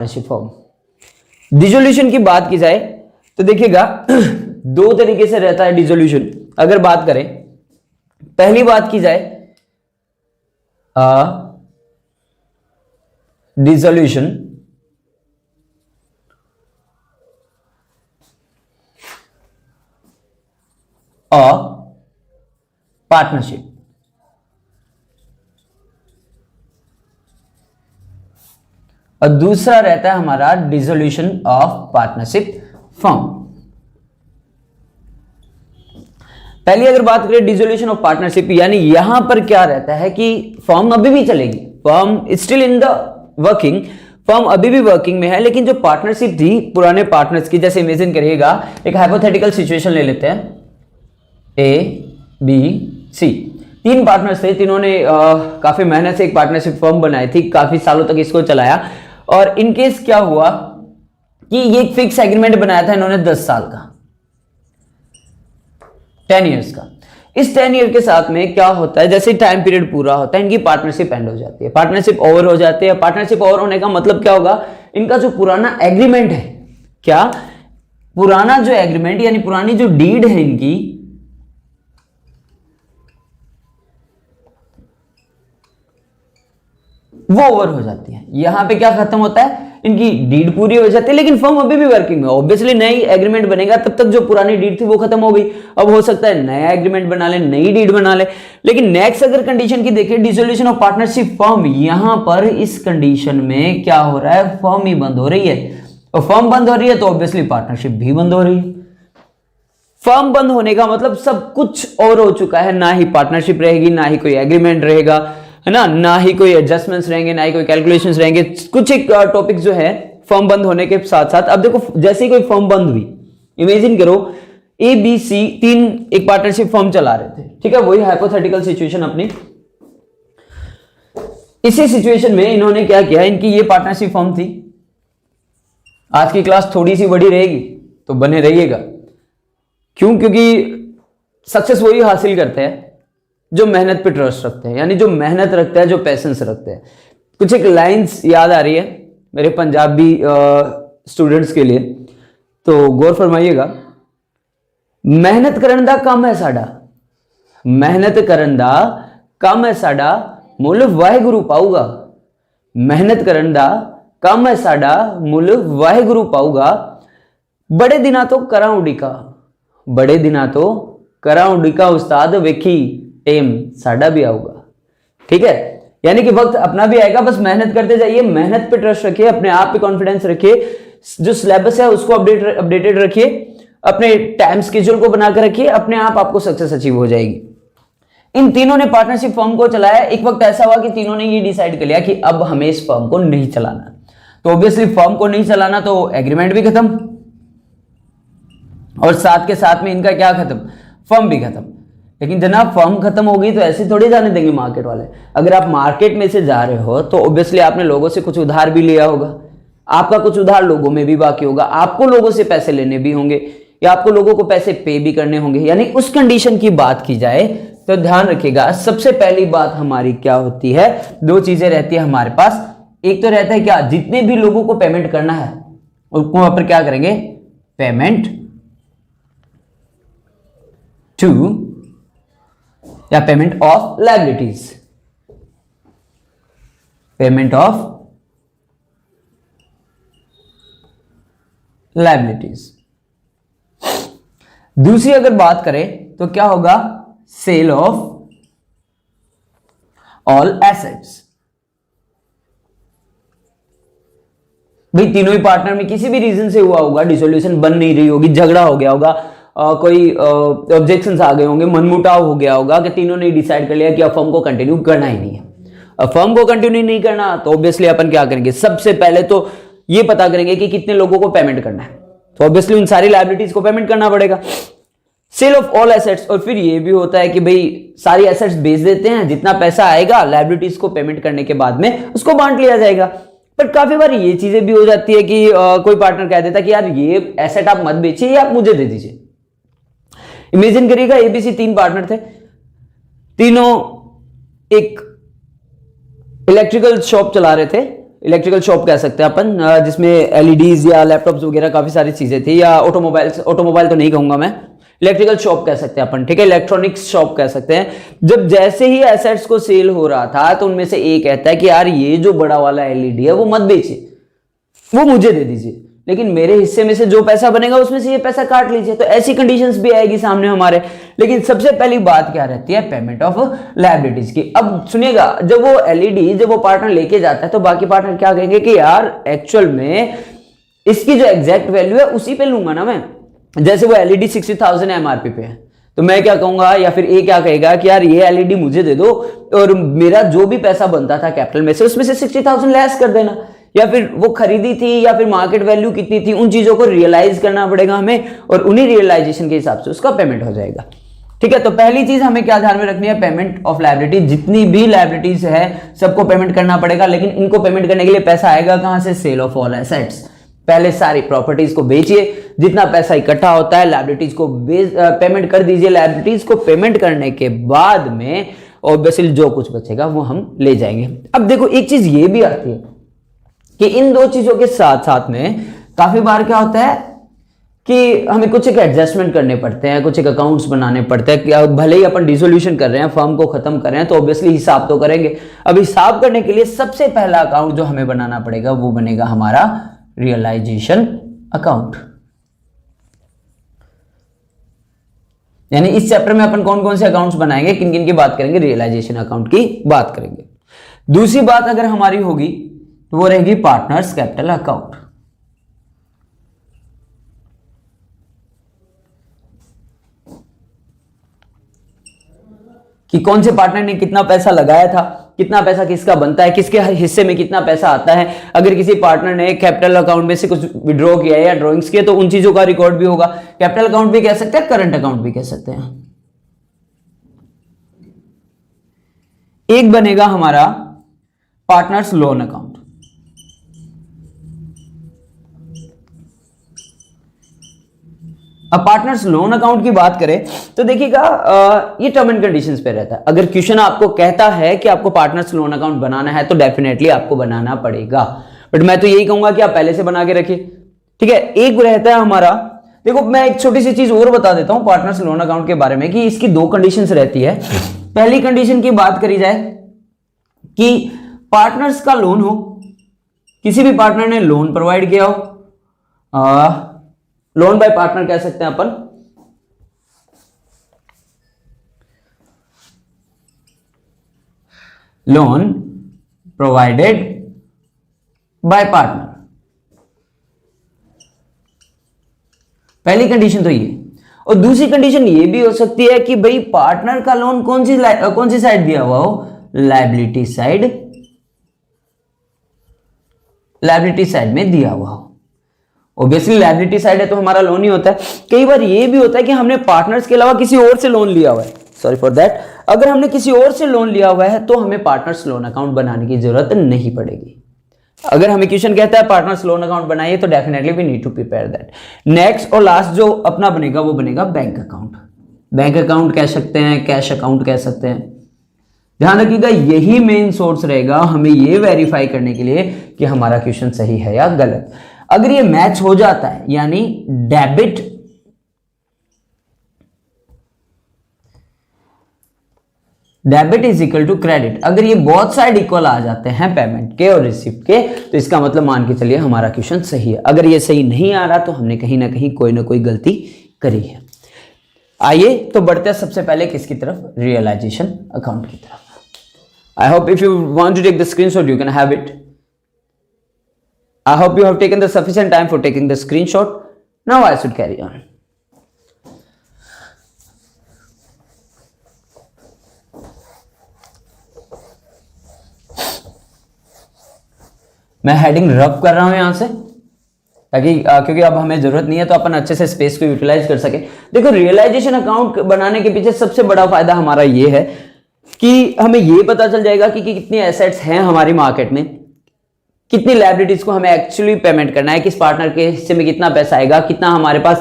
Partnership form. Dissolution की बात की जाए तो देखिएगा दो तरीके से रहता है डिसोल्यूशन। अगर बात करें, पहली बात की जाए डिसोल्यूशन और पार्टनरशिप। और दूसरा रहता है हमारा डिसोल्यूशन ऑफ पार्टनरशिप फर्म। पहली अगर बात करें डिसोल्यूशन ऑफ पार्टनरशिप, यानी यहां पर क्या रहता है कि फर्म अभी भी चलेगी, firm still in the working, firm अभी भी वर्किंग में है, लेकिन जो पार्टनरशिप थी पुराने पार्टनर्स की, जैसे इमेजिन करिएगा एक हाइपोथेटिकल सिचुएशन ले लेते हैं, ए बी सी, तीन पार्टनर्स थे, तीनों ने काफी मेहनत से एक पार्टनरशिप फर्म बनाई थी, काफी सालों तक इसको चलाया। और इनकेस क्या हुआ कि ये एक फिक्स एग्रीमेंट बनाया था इन्होंने 10 साल का, 10 इयर्स का। इस 10 ईयर के साथ में क्या होता है, जैसे टाइम पीरियड पूरा होता है इनकी पार्टनरशिप एंड हो जाती है, पार्टनरशिप ओवर हो जाती है। पार्टनरशिप ओवर होने का मतलब क्या होगा, इनका जो पुराना एग्रीमेंट है, क्या पुराना जो एग्रीमेंट यानी पुरानी जो डीड है इनकी, वो ओवर हो जाती है। यहां पे क्या खत्म होता है, इनकी डीड पूरी हो जाती है, लेकिन फर्म अभी भी वर्किंग में। ऑब्वियसली नई एग्रीमेंट बनेगा, तब तक जो पुरानी डीड थी वो खत्म हो गई। अब हो सकता है नया एग्रीमेंट बना ले, नई डीड बना ले। लेकिन नेक्स्ट अगर कंडीशन की देखिए, डिसोल्यूशन ऑफ पार्टनरशिप फर्म, यहां पर इस कंडीशन में क्या हो रहा है, फर्म ही बंद हो रही है। और फर्म बंद हो रही है तो ऑब्वियसली पार्टनरशिप भी बंद हो रही है। फर्म बंद होने का मतलब सब कुछ और हो चुका है, ना ही पार्टनरशिप रहेगी, ना ही कोई एग्रीमेंट रहेगा, है ना ही कोई एडजस्टमेंट्स रहेंगे, ना ही कोई कैलकुलेशंस रहेंगे। कुछ एक टॉपिक जो है फर्म बंद होने के साथ साथ, अब देखो जैसे ही कोई फर्म बंद हुई, इमेजिन करो ए बी सी तीन एक पार्टनरशिप फर्म चला रहे थे, ठीक है, वही हाइपोथेटिकल सिचुएशन अपनी। इसी सिचुएशन में इन्होंने क्या किया, इनकी ये पार्टनरशिप फर्म थी। आज की क्लास थोड़ी सी बड़ी रहेगी तो बने रहिएगा, क्यों, क्योंकि सक्सेस वही हासिल करते हैं जो मेहनत पे ट्रस्ट रखते हैं, यानी जो मेहनत रखता है, जो पैशंस रखते हैं। कुछ एक लाइंस याद आ रही है मेरे पंजाबी स्टूडेंट्स के लिए, तो गौर फरमाइएगा। मेहनत करन दा काम है साडा, मेहनत करन दा काम है साडा, मुल वाहिगुरु पाऊगा। मेहनत करन दा काम है साडा, मुल वाहिगुरु पाऊगा। बड़े दिना तो करा उडिका, बड़े दिना तो करा उडिका, उस्ताद वेखी टेम साडा भी आऊगा। ठीक है, यानी कि वक्त अपना भी आएगा, बस मेहनत करते जाइए, मेहनत पे ट्रस्ट रखिए, अपने आप पे कॉन्फिडेंस रखिए, जो सिलेबस है उसको अपडेटेड रखिए, अपने टाइम स्केड्यूल को बनाकर रखिए, अपने आप आपको सक्सेस अचीव हो जाएगी। इन तीनों ने पार्टनरशिप फर्म को चलाया। एक वक्त ऐसा हुआ कि तीनों ने ये डिसाइड कर लिया कि अब हमें इस फर्म को नहीं चलाना। तो ऑब्वियसली फर्म को नहीं चलाना तो एग्रीमेंट भी खत्म, और साथ के साथ में इनका क्या खत्म, फर्म भी खत्म। लेकिन जनाब फर्म खत्म हो गई तो ऐसे थोड़ी जाने देंगे मार्केट वाले। अगर आप मार्केट में से जा रहे हो तो ऑब्वियसली आपने लोगों से कुछ उधार भी लिया होगा, आपका कुछ उधार लोगों में भी बाकी होगा, आपको लोगों से पैसे लेने भी होंगे, या आपको लोगों को पैसे पे भी करने होंगे। यानी उस कंडीशन की बात की जाए तो ध्यान रखिएगा, सबसे पहली बात हमारी क्या होती है, दो चीजें रहती है हमारे पास। एक तो रहता है क्या, जितने भी लोगों को पेमेंट करना है उनको वहां पर क्या करेंगे, पेमेंट टू या payment of liabilities, payment of liabilities. दूसरी अगर बात करें तो क्या होगा, सेल ऑफ ऑल एसेट्स। भाई तीनों ही पार्टनर में किसी भी रीजन से हुआ होगा, डिसोल्यूशन बन नहीं रही होगी, झगड़ा हो गया होगा, कोई ऑब्जेक्शंस आ गए होंगे, मनमुटाव हो गया होगा कि तीनों ने डिसाइड कर लिया कि अब फर्म को कंटिन्यू करना ही नहीं है। अब फर्म को कंटिन्यू नहीं करना तो ऑब्वियसली अपन क्या करेंगे, सबसे पहले तो ये पता करेंगे कि कितने लोगों को पेमेंट करना है, तो ऑब्वियसली उन सारी लायबिलिटीज को पेमेंट करना पड़ेगा। सेल ऑफ ऑल एसेट्स, और फिर ये भी होता है कि भाई सारी एसेट्स बेच देते हैं, जितना पैसा आएगा लायबिलिटीज को पेमेंट करने के बाद में उसको बांट लिया जाएगा। पर काफी बार ये चीजें भी हो जाती है कि कोई पार्टनर कह देता है कि यार ये एसेट आप मत बेचिए, ये आप मुझे दे दीजिए। इमेजिन करिएगा एबीसी तीन पार्टनर थे, तीनों एक इलेक्ट्रिकल शॉप चला रहे थे, इलेक्ट्रिकल शॉप कह सकते हैं अपन, जिसमें एलईडीज या लैपटॉप्स वगैरह काफी सारी चीजें थी, या ऑटोमोबाइल तो नहीं कहूंगा मैं, इलेक्ट्रिकल शॉप कह सकते हैं अपन, ठीक है, इलेक्ट्रॉनिक्स शॉप कह सकते हैं। जब जैसे ही एसेट्स को सेल हो रहा था तो उनमें से एक कहता है कि यार ये जो बड़ा वाला एलईडी है वो मत बेचिए, वो मुझे दे दीजिए, लेकिन मेरे हिस्से में से जो पैसा बनेगा उसमें से ये पैसा काट लीजिए। तो ऐसी कंडीशंस भी आएगी सामने हमारे। लेकिन सबसे पहली बात क्या रहती है, पेमेंट ऑफ लायबिलिटीज की। अब सुनिएगा, जब वो एलईडी जब वो पार्टनर लेके जाता है तो बाकी पार्टनर क्या कहेंगे कि यार एक्चुअल में इसकी जो एग्जैक्ट वैल्यू है उसी पे लूंगा ना मैं। जैसे वो एलईडी 60,000 एमआरपी पे है तो मैं क्या कहूंगा, या फिर ए क्या कहेगा कि यार ये एलईडी मुझे दे दो और मेरा जो भी पैसा बनता था कैपिटल में से उसमें से 60,000 लेस कर देना। या फिर वो खरीदी थी या फिर मार्केट वैल्यू कितनी थी, उन चीजों को रियलाइज करना पड़ेगा हमें और उन्हीं रियलाइजेशन के हिसाब से उसका पेमेंट हो जाएगा। ठीक है, तो पहली चीज हमें क्या ध्यान में रखनी है, पेमेंट ऑफ लायबिलिटी। जितनी भी लायबिलिटीज है सबको पेमेंट करना पड़ेगा, लेकिन इनको पेमेंट करने के लिए पैसा आएगा कहां से, सेल ऑफ ऑल एसेट्स। पहले सारी प्रॉपर्टीज को बेचिए, जितना पैसा इकट्ठा होता है लायबिलिटीज को पेमेंट कर दीजिए। लायबिलिटीज को पेमेंट करने के बाद में ऑब्वियसली जो कुछ बचेगा वो हम ले जाएंगे। अब देखो एक चीज ये भी आती है कि इन दो चीजों के साथ साथ में काफी बार क्या होता है कि हमें कुछ एक एडजस्टमेंट करने पड़ते हैं, कुछ एक अकाउंट्स बनाने पड़ते हैं। भले ही अपन डिसोल्यूशन कर रहे हैं, फर्म को खत्म कर रहे हैं, तो ऑब्वियसली हिसाब तो करेंगे। अब हिसाब करने के लिए सबसे पहला अकाउंट जो हमें बनाना पड़ेगा वो बनेगा हमारा रियलाइजेशन अकाउंट। यानी इस चैप्टर में अपन कौन कौन से अकाउंट्स बनाएंगे, किन किन की बात करेंगे, रियलाइजेशन अकाउंट की बात करेंगे। दूसरी बात अगर हमारी होगी तो वो रहेगी पार्टनर्स कैपिटल अकाउंट। कि कौन से पार्टनर ने कितना पैसा लगाया था, कितना पैसा किसका बनता है, किसके हिस्से में कितना पैसा आता है। अगर किसी पार्टनर ने कैपिटल अकाउंट में से कुछ विड्रॉ किया है या ड्रॉइंग्स किए तो उन चीजों का रिकॉर्ड भी होगा। कैपिटल अकाउंट भी कह सकते हैं, करंट अकाउंट भी कह सकते हैं। एक बनेगा हमारा पार्टनर्स लोन अकाउंट। अब पार्टनर्स लोन अकाउंट की बात करें तो देखिएगा ये टर्म एंड कंडीशंस पे रहता है। अगर क्वेश्चन आपको कहता है कि आपको पार्टनर्स लोन अकाउंट बनाना है तो डेफिनेटली आपको बनाना पड़ेगा, बट मैं तो यही कहूंगा कि आप पहले से बना के रखिए। ठीक है, एक रहता है हमारा, देखो मैं एक छोटी सी चीज और बता देता हूं पार्टनर्स लोन अकाउंट के बारे में कि इसकी दो कंडीशंस रहती है। पहली कंडीशन की बात करी जाए कि पार्टनर्स का लोन हो, किसी भी पार्टनर ने लोन प्रोवाइड किया हो, लोन बाय पार्टनर कह सकते हैं अपन। लोन प्रोवाइडेड बाय पार्टनर, पहली कंडीशन तो ये। और दूसरी कंडीशन ये भी हो सकती है कि भाई पार्टनर का लोन कौन सी साइड दिया हुआ हो, लायबिलिटी साइड, लायबिलिटी साइड में दिया हुआ हो। ऑब्वियसली लायबिलिटी साइड है तो हमारा लोन ही होता है। कई बार ये भी होता है कि हमने पार्टनर्स के अलावा किसी और से लोन लिया हुआ है, सॉरी फॉर दैट, अगर हमने किसी और से लोन लिया हुआ है तो हमें पार्टनर्स लोन अकाउंट बनाने की जरूरत नहीं पड़ेगी। अगर हमें क्वेश्चन कहता है पार्टनर्स लोन अकाउंट बनाइए तो definitely we need to prepare that. Next और लास्ट जो अपना बनेगा वो बनेगा बैंक अकाउंट। बैंक अकाउंट कह सकते हैं, कैश अकाउंट कह सकते हैं। ध्यान रखिएगा यही मेन सोर्स रहेगा हमें ये वेरीफाई करने के लिए कि हमारा क्वेश्चन सही है या गलत। अगर ये मैच हो जाता है यानी debit is equal to credit, अगर ये बोथ साइड इक्वल आ जाते हैं पेमेंट के और रिसिप्ट के तो इसका मतलब मान के चलिए हमारा क्वेश्चन सही है। अगर ये सही नहीं आ रहा तो हमने कहीं ना कहीं कोई ना कोई गलती करी है। आइए तो बढ़ते हैं सबसे पहले किसकी तरफ, रियलाइजेशन अकाउंट की तरफ। I hope if you want to take the screenshot you can have it. I hope you have taken the sufficient time for taking the screenshot. Now I should carry on. मैं heading रब कर रहा हूं यहां से ताकि क्योंकि अब हमें जरूरत नहीं है तो अपन अच्छे से स्पेस को यूटिलाइज कर सके। देखो रियलाइजेशन अकाउंट बनाने के पीछे सबसे बड़ा फायदा हमारा ये है कि हमें ये पता चल जाएगा कि कितनी एसेट्स हैं हमारी मार्केट में, कितनी लायबिलिटीज को हमें एक्चुअली पेमेंट करना है, किस पार्टनर के हिस्से में कितना पैसा आएगा, कितना हमारे पास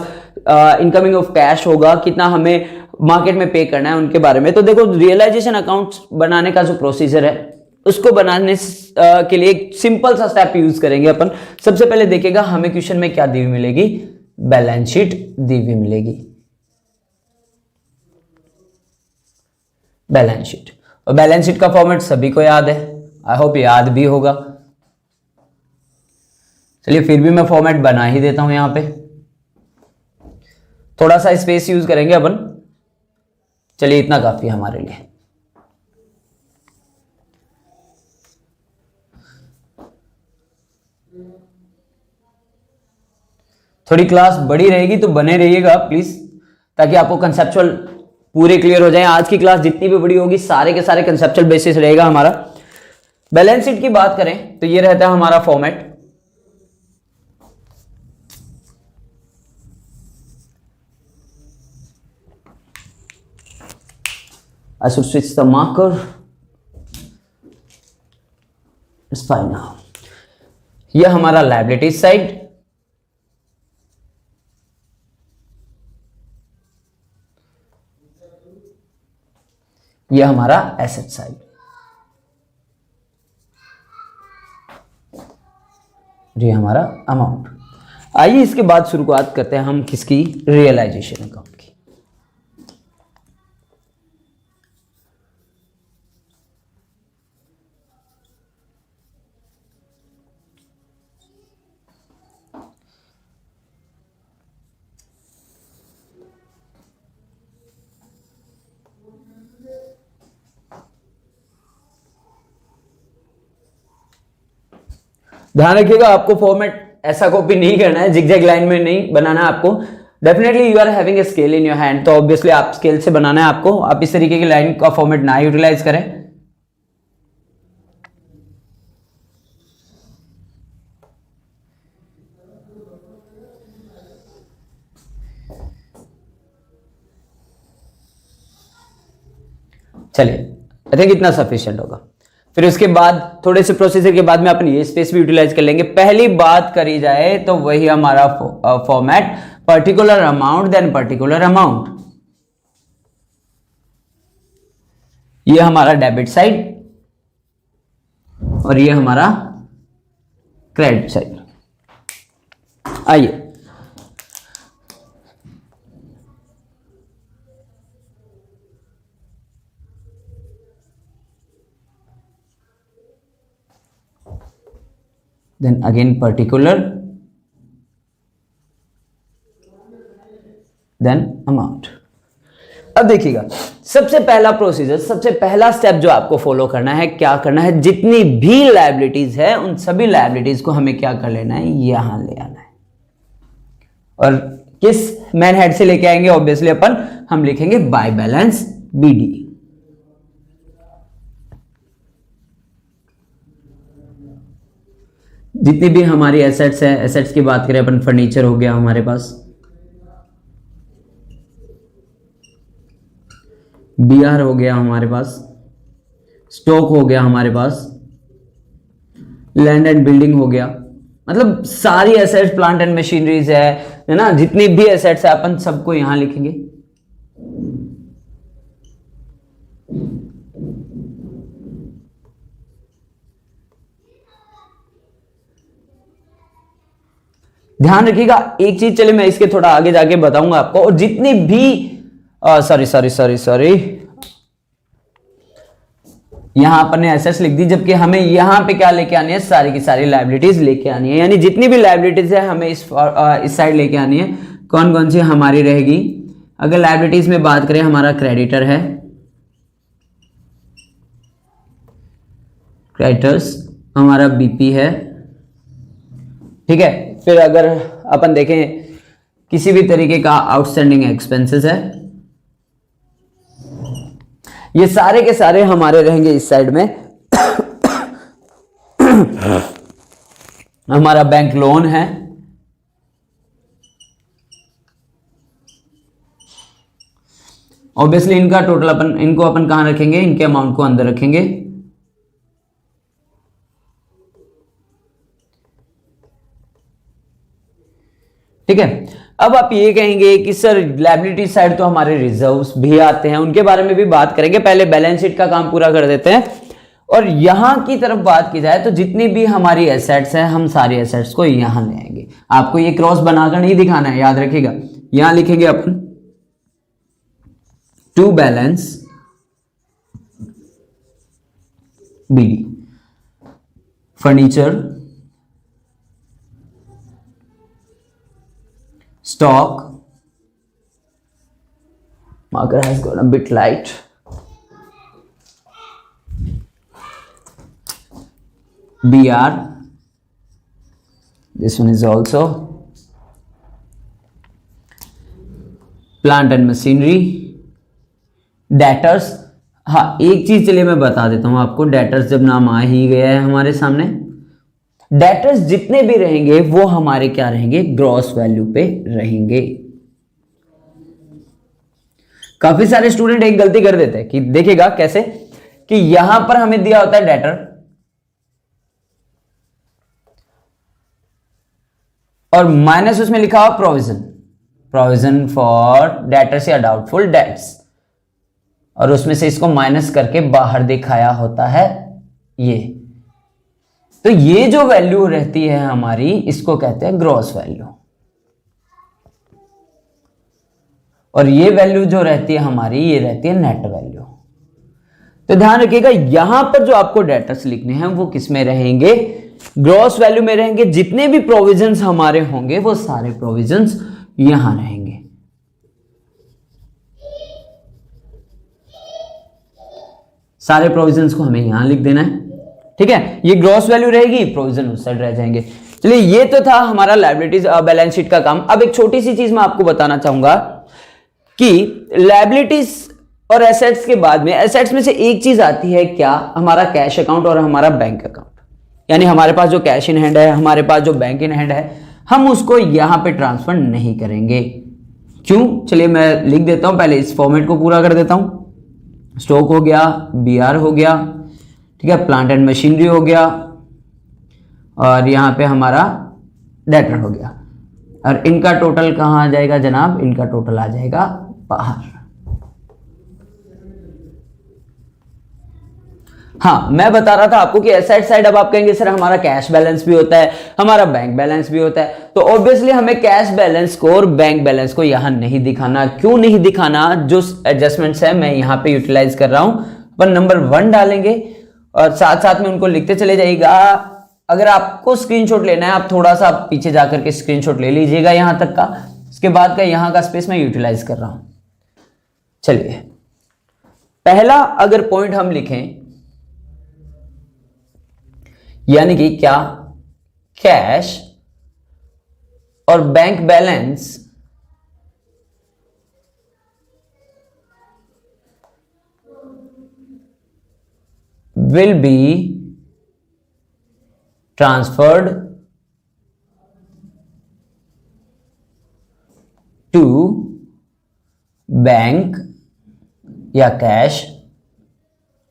इनकमिंग ऑफ कैश होगा, कितना हमें मार्केट में पे करना है उनके बारे में। तो देखो रियलाइजेशन अकाउंट्स बनाने का जो प्रोसीजर है उसको बनाने के लिए एक सिंपल सा स्टेप यूज करेंगे अपन। सबसे पहले देखिएगा हमें क्वेश्चन में क्या दी हुई मिलेगी, बैलेंस शीट दी हुई मिलेगी, बैलेंस शीट। और बैलेंस शीट का फॉर्मेट सभी को याद है, आई होप याद भी होगा। चलिए फिर भी मैं फॉर्मेट बना ही देता हूं, यहां पे थोड़ा सा स्पेस यूज करेंगे अपन। चलिए इतना काफी है हमारे लिए। थोड़ी क्लास बड़ी रहेगी तो बने रहिएगा प्लीज, ताकि आपको कंसेप्चुअल पूरे क्लियर हो जाए। आज की क्लास जितनी भी बड़ी होगी सारे के सारे कंसेप्चुअल बेसिस रहेगा हमारा। बैलेंस शीट की बात करें तो ये रहता है हमारा format. I should switch the marker. It's fine now. ये हमारा लायबिलिटी साइड, ये हमारा एसेट साइड, ये हमारा अमाउंट। आइए इसके बाद शुरुआत करते हैं हम किसकी, रियलाइजेशन अकाउंट की। ध्यान रखिएगा आपको फॉर्मेट ऐसा कॉपी नहीं करना है, जिगजैग लाइन में नहीं बनाना है आपको। Definitely you are having a scale in your hand, तो ऑब्वियसली आप स्केल से बनाना है आपको। आप इस तरीके की लाइन का फॉर्मेट ना यूटिलाइज करें। चलिए आई थिंक इतना सफिशिएंट होगा। फिर उसके बाद थोड़े से प्रोसीजर के बाद में अपन ये स्पेस भी यूटिलाइज कर लेंगे। पहली बात करी जाए तो वही हमारा format, particular amount then particular amount. ये हमारा डेबिट साइड और ये हमारा क्रेडिट साइड। आइए then again particular then amount। अब देखिएगा सबसे पहला प्रोसीजर, सबसे पहला स्टेप जो आपको फॉलो करना है, क्या करना है, जितनी भी लायबिलिटीज है उन सभी लायबिलिटीज को हमें क्या कर लेना है, यहां ले आना है। और किस मैन हेड से लेके आएंगे, ऑब्वियसली अपन हम लिखेंगे बाय बैलेंस बीडी। जितनी भी हमारी एसेट्स है, एसेट्स की बात करें अपन, फर्नीचर हो गया हमारे पास, बीआर हो गया हमारे पास, स्टॉक हो गया हमारे पास, लैंड एंड बिल्डिंग हो गया, मतलब सारी एसेट्स, प्लांट एंड मशीनरीज है ना, जितनी भी एसेट्स है अपन सबको यहां लिखेंगे। ध्यान रखिएगा एक चीज, चलिए मैं इसके थोड़ा आगे जाके बताऊंगा आपको। और जितनी भी सॉरी यहां अपन ने एसेट्स लिख दी, जबकि हमें यहां पे क्या लेके आनी है, सारी की सारी लायबिलिटीज लेके आनी है। यानी जितनी भी लायबिलिटीज है हमें इस साइड लेके आनी है। कौन कौन सी हमारी रहेगी, अगर लायबिलिटीज में बात करें, हमारा क्रेडिटर है, क्रेडिटर्स, हमारा बीपी है, ठीक है। फिर अगर अपन देखें किसी भी तरीके का आउटस्टैंडिंग एक्सपेंसेस है, ये सारे के सारे हमारे रहेंगे इस साइड में। हमारा बैंक लोन है, ऑब्वियसली इनका टोटल इनको अपन कहां रखेंगे, इनके अमाउंट को अंदर रखेंगे। ठीक है। अब आप ये कहेंगे कि सर लायबिलिटी साइड तो हमारे रिजर्व्स भी आते हैं, उनके बारे में भी बात करेंगे। पहले बैलेंस शीट का काम पूरा कर देते हैं, और यहां की तरफ बात की जाए तो जितनी भी हमारी एसेट्स हैं हम सारी एसेट्स को यहां ले आएंगे। आपको ये क्रॉस बनाकर नहीं दिखाना है, याद रखिएगा। यहां लिखेंगे अपन to balance BD, furniture, stock, marker has got a bit light, BR, this one is also plant and machinery, debtors। हाँ, एक चीज चलिए मैं बता देता हूं आपको, डेटर्स जब नाम आ ही गया है हमारे सामने, डेटर्स जितने भी रहेंगे वो हमारे क्या रहेंगे, ग्रॉस वैल्यू पे रहेंगे। काफी सारे स्टूडेंट एक गलती कर देते हैं कि देखिएगा कैसे, कि यहां पर हमें दिया होता है डेटर और माइनस उसमें लिखा हुआ प्रोविजन, प्रोविजन फॉर डेटर्स या डाउटफुल डेट्स, और उसमें से इसको माइनस करके बाहर दिखाया होता है ये। तो ये जो वैल्यू रहती है हमारी, इसको कहते हैं ग्रॉस वैल्यू, और ये वैल्यू जो रहती है हमारी, ये रहती है नेट वैल्यू। तो ध्यान रखिएगा, यहां पर जो आपको डेटर्स लिखने हैं वो किस में रहेंगे, ग्रॉस वैल्यू में रहेंगे। जितने भी प्रोविजंस हमारे होंगे वो सारे प्रोविजंस यहां रहेंगे। सारे प्रोविजंस को हमें यहां लिख देना है, ठीक है। ये ग्रॉस वैल्यू रहेगी, प्रोविजन उस साइड रह जाएंगे। चलिए, ये तो था हमारा लायबिलिटीज बैलेंस शीट का काम। अब एक छोटी सी चीज मैं आपको बताना चाहूंगा कि लायबिलिटीज और एसेट्स के बाद में, एसेट्स में से एक चीज आती है क्या, हमारा कैश अकाउंट और हमारा बैंक अकाउंट। यानी हमारे पास जो कैश इन हैंड है, हमारे पास जो बैंक इन हैंड है, हम उसको यहां पे ट्रांसफर नहीं करेंगे। क्यों? चलिए मैं लिख देता हूं, पहले इस फॉर्मेट को पूरा कर देता हूं। स्टॉक हो गया, बीआर हो गया, ठीक है, प्लांट एंड मशीनरी हो गया, और यहां पे हमारा डेटर हो गया। और इनका टोटल कहां आ जाएगा जनाब, इनका टोटल आ जाएगा बाहर। हाँ, मैं बता रहा था आपको कि एसेट साइड, अब आप कहेंगे सर हमारा कैश बैलेंस भी होता है, हमारा बैंक बैलेंस भी होता है, तो ऑब्वियसली हमें कैश बैलेंस को और बैंक बैलेंस को यहां नहीं दिखाना। क्यों नहीं दिखाना? जो एडजस्टमेंट्स है मैं यहां पे यूटिलाइज कर रहा हूं। अपन नंबर 1 डालेंगे और साथ साथ में उनको लिखते चले जाइएगा। अगर आपको स्क्रीनशॉट लेना है, आप थोड़ा सा पीछे जाकर के स्क्रीनशॉट ले लीजिएगा यहां तक का, इसके बाद का यहां का स्पेस मैं यूटिलाइज कर रहा हूं। चलिए, पहला अगर पॉइंट हम लिखें, यानी कि क्या कैश और bank balance will be transferred to bank या कैश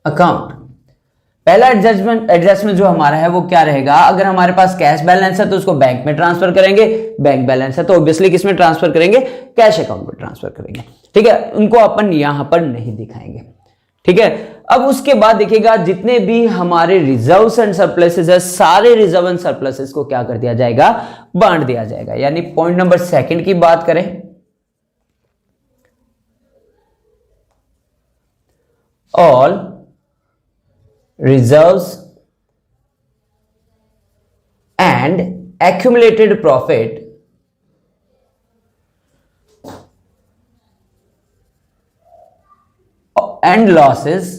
अकाउंट। पहला एडजस्टमेंट जो हमारा है वो क्या रहेगा, अगर हमारे पास कैश बैलेंस है तो उसको बैंक में ट्रांसफर करेंगे, बैंक बैलेंस है तो ऑब्वियसली किस में ट्रांसफर करेंगे, कैश अकाउंट में ट्रांसफर करेंगे, ठीक है। उनको अपन यहां पर नहीं दिखाएंगे, ठीक है। अब उसके बाद देखिएगा, जितने भी हमारे रिजर्व्स एंड सरप्लसेस है, सारे रिजर्व एंड सरप्लसेस को क्या कर दिया जाएगा, बांट दिया जाएगा। यानी पॉइंट नंबर 2 की बात करें, all reserves and accumulated profit and losses,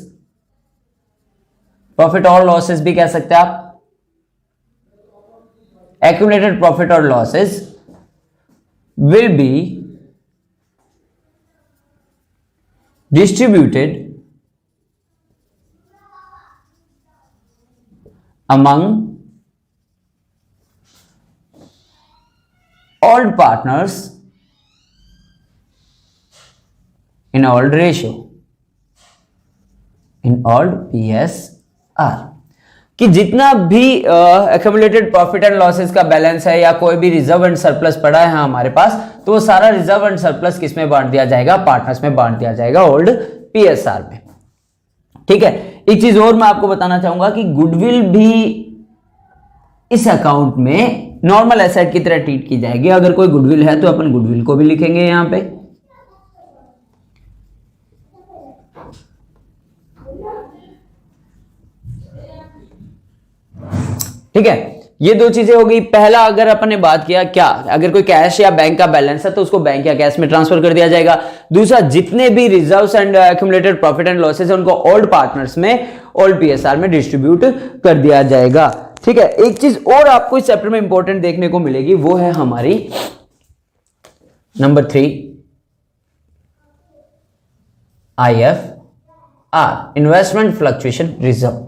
profit और लॉसेस भी कह सकते हैं आप, accumulated profit और losses will be distributed among all partners in old ratio, in old PSR, कि जितना भी एक्यूमुलेटेड प्रॉफिट एंड लॉसेस का बैलेंस है या कोई भी रिजर्व एंड सरप्लस पड़ा है हमारे पास, तो वो सारा रिजर्व एंड सरप्लस किस में बांट दिया जाएगा, पार्टनर्स में बांट दिया जाएगा, ओल्ड PSR में, ठीक है। एक चीज और मैं आपको बताना चाहूंगा कि गुडविल भी इस अकाउंट में नॉर्मल एसेट की तरह ट्रीट की जाएगी। अगर कोई गुडविल है तो अपन गुडविल को भी लिखेंगे यहां पे। ठीक है, ये दो चीजें हो गई। पहला, अगर अपन ने बात किया क्या, अगर कोई कैश या बैंक का बैलेंस है तो उसको बैंक या कैश में ट्रांसफर कर दिया जाएगा। दूसरा, जितने भी reserves and accumulated profit and losses है उनको ओल्ड पार्टनर्स में, ओल्ड पीएसआर में डिस्ट्रीब्यूट कर दिया जाएगा। ठीक है, एक चीज और आपको इस चैप्टर में इंपॉर्टेंट देखने को मिलेगी, वो है हमारी number 3 IFR, investment fluctuation reserve.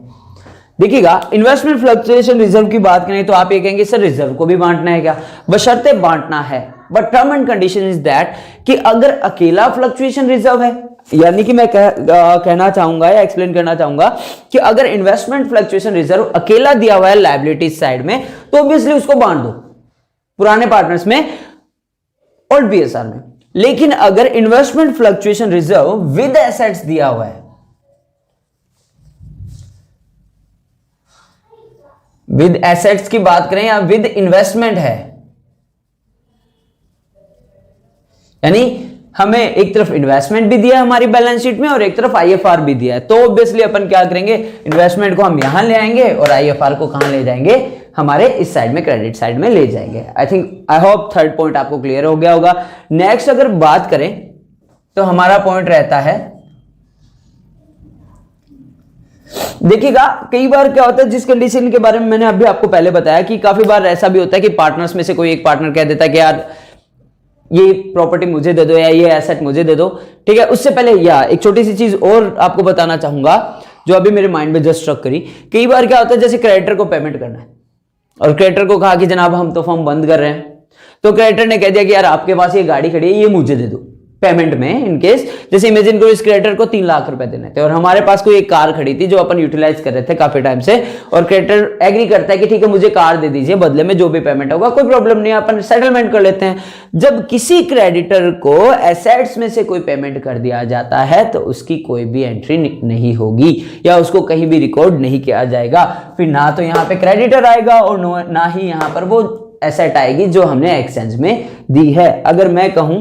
देखिएगा, इन्वेस्टमेंट फ्लक्चुएशन रिजर्व की बात करें तो आप ये कहेंगे सर रिजर्व को भी बांटना है क्या? बशर्ते बांटना है, but term and condition is that कि अगर अकेला फ्लक्चुएशन रिजर्व है, यानी कि मैं कहना चाहूंगा या एक्सप्लेन करना चाहूंगा कि अगर इन्वेस्टमेंट फ्लक्चुएशन रिजर्व अकेला दिया हुआ है लायबिलिटीज साइड में, तो ऑब्वियसली उसको बांट दो पुराने पार्टनर्स में, ओल्ड पीएसआर में। लेकिन अगर investment fluctuation reserve with assets दिया हुआ है, विद एसेट्स की बात करें या विद इन्वेस्टमेंट है, यानी हमें एक तरफ इन्वेस्टमेंट भी दिया है हमारी बैलेंस शीट में और एक तरफ आईएफआर भी दिया है, तो ऑब्वियसली अपन क्या करेंगे, इन्वेस्टमेंट को हम यहां ले आएंगे और आईएफआर को कहां ले जाएंगे, हमारे इस साइड में, क्रेडिट साइड में ले जाएंगे। आई होप थर्ड पॉइंट आपको क्लियर हो गया होगा। नेक्स्ट अगर बात करें तो हमारा पॉइंट रहता है, देखिएगा कई बार क्या होता है, जिस कंडीशन के बारे में मैंने अभी आपको पहले बताया कि काफी बार ऐसा भी होता है कि पार्टनर्स में से कोई एक पार्टनर कह देता है कि यार ये प्रॉपर्टी मुझे दे दो या ये एसेट मुझे दे दो। ठीक है, उससे पहले या एक छोटी सी चीज और आपको बताना चाहूंगा जो अभी मेरे माइंड में जस्ट स्ट्रक करी। कई बार क्या होता है, जैसे क्रेडिटर को पेमेंट करना है और क्रेडिटर को कहा कि जनाब हम तो फॉर्म बंद कर रहे हैं, तो क्रेडिटर ने कह दिया कि यार आपके पास ये गाड़ी खड़ी है, ये मुझे दे दो पेमेंट में। इनकेस जैसे इमेजिन करो इस क्रेडिटर को 3 लाख रुपए देने थे और हमारे पास कोई एक कार खड़ी थी जो अपन यूटिलाइज कर रहे थे काफी टाइम से, और क्रेडिटर एग्री करता है कि ठीक है मुझे कार दे दीजिए, बदले में जो भी पेमेंट होगा कोई प्रॉब्लम नहीं है, अपन सेटलमेंट कर लेते हैं। जब किसी क्रेडिटर को एसेट्स में से कोई पेमेंट कर दिया जाता है तो उसकी कोई भी एंट्री नहीं होगी या उसको कहीं भी रिकॉर्ड नहीं किया जाएगा। फिर ना तो यहां पे क्रेडिटर आएगा और ना ही यहां पर वो एसेट आएगी जो हमने एक्सचेंज में दी है। अगर मैं कहूं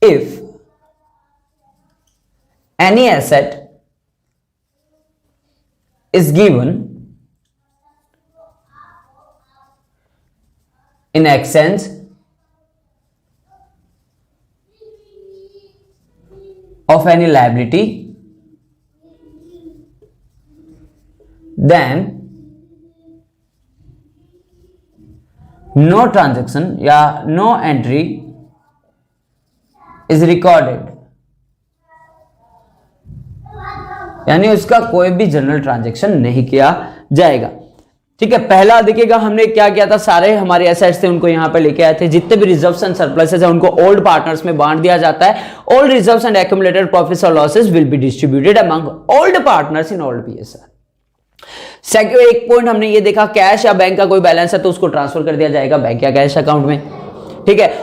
if any asset is given in exchange of any liability, then no transaction या no entry is recorded, यानी उसका कोई भी जनरल ट्रांजैक्शन नहीं किया जाएगा। ठीक है, पहला देखिएगा हमने क्या किया था, सारे हमारे एसेट्स थे उनको यहां पे लेके आए थे, जितने भी रिजर्व्स एंड सरप्लसेस है उनको ओल्ड पार्टनर्स में बांट दिया जाता है। Old reserves and accumulated profits और losses will be distributed among old partners in old PSR. Second एक पॉइंट हमने ये देखा, कैश या बैंक का कोई बैलेंस है तो उसको ट्रांसफर कर दिया जाएगा बैंक या कैश अकाउंट में। ठीक है,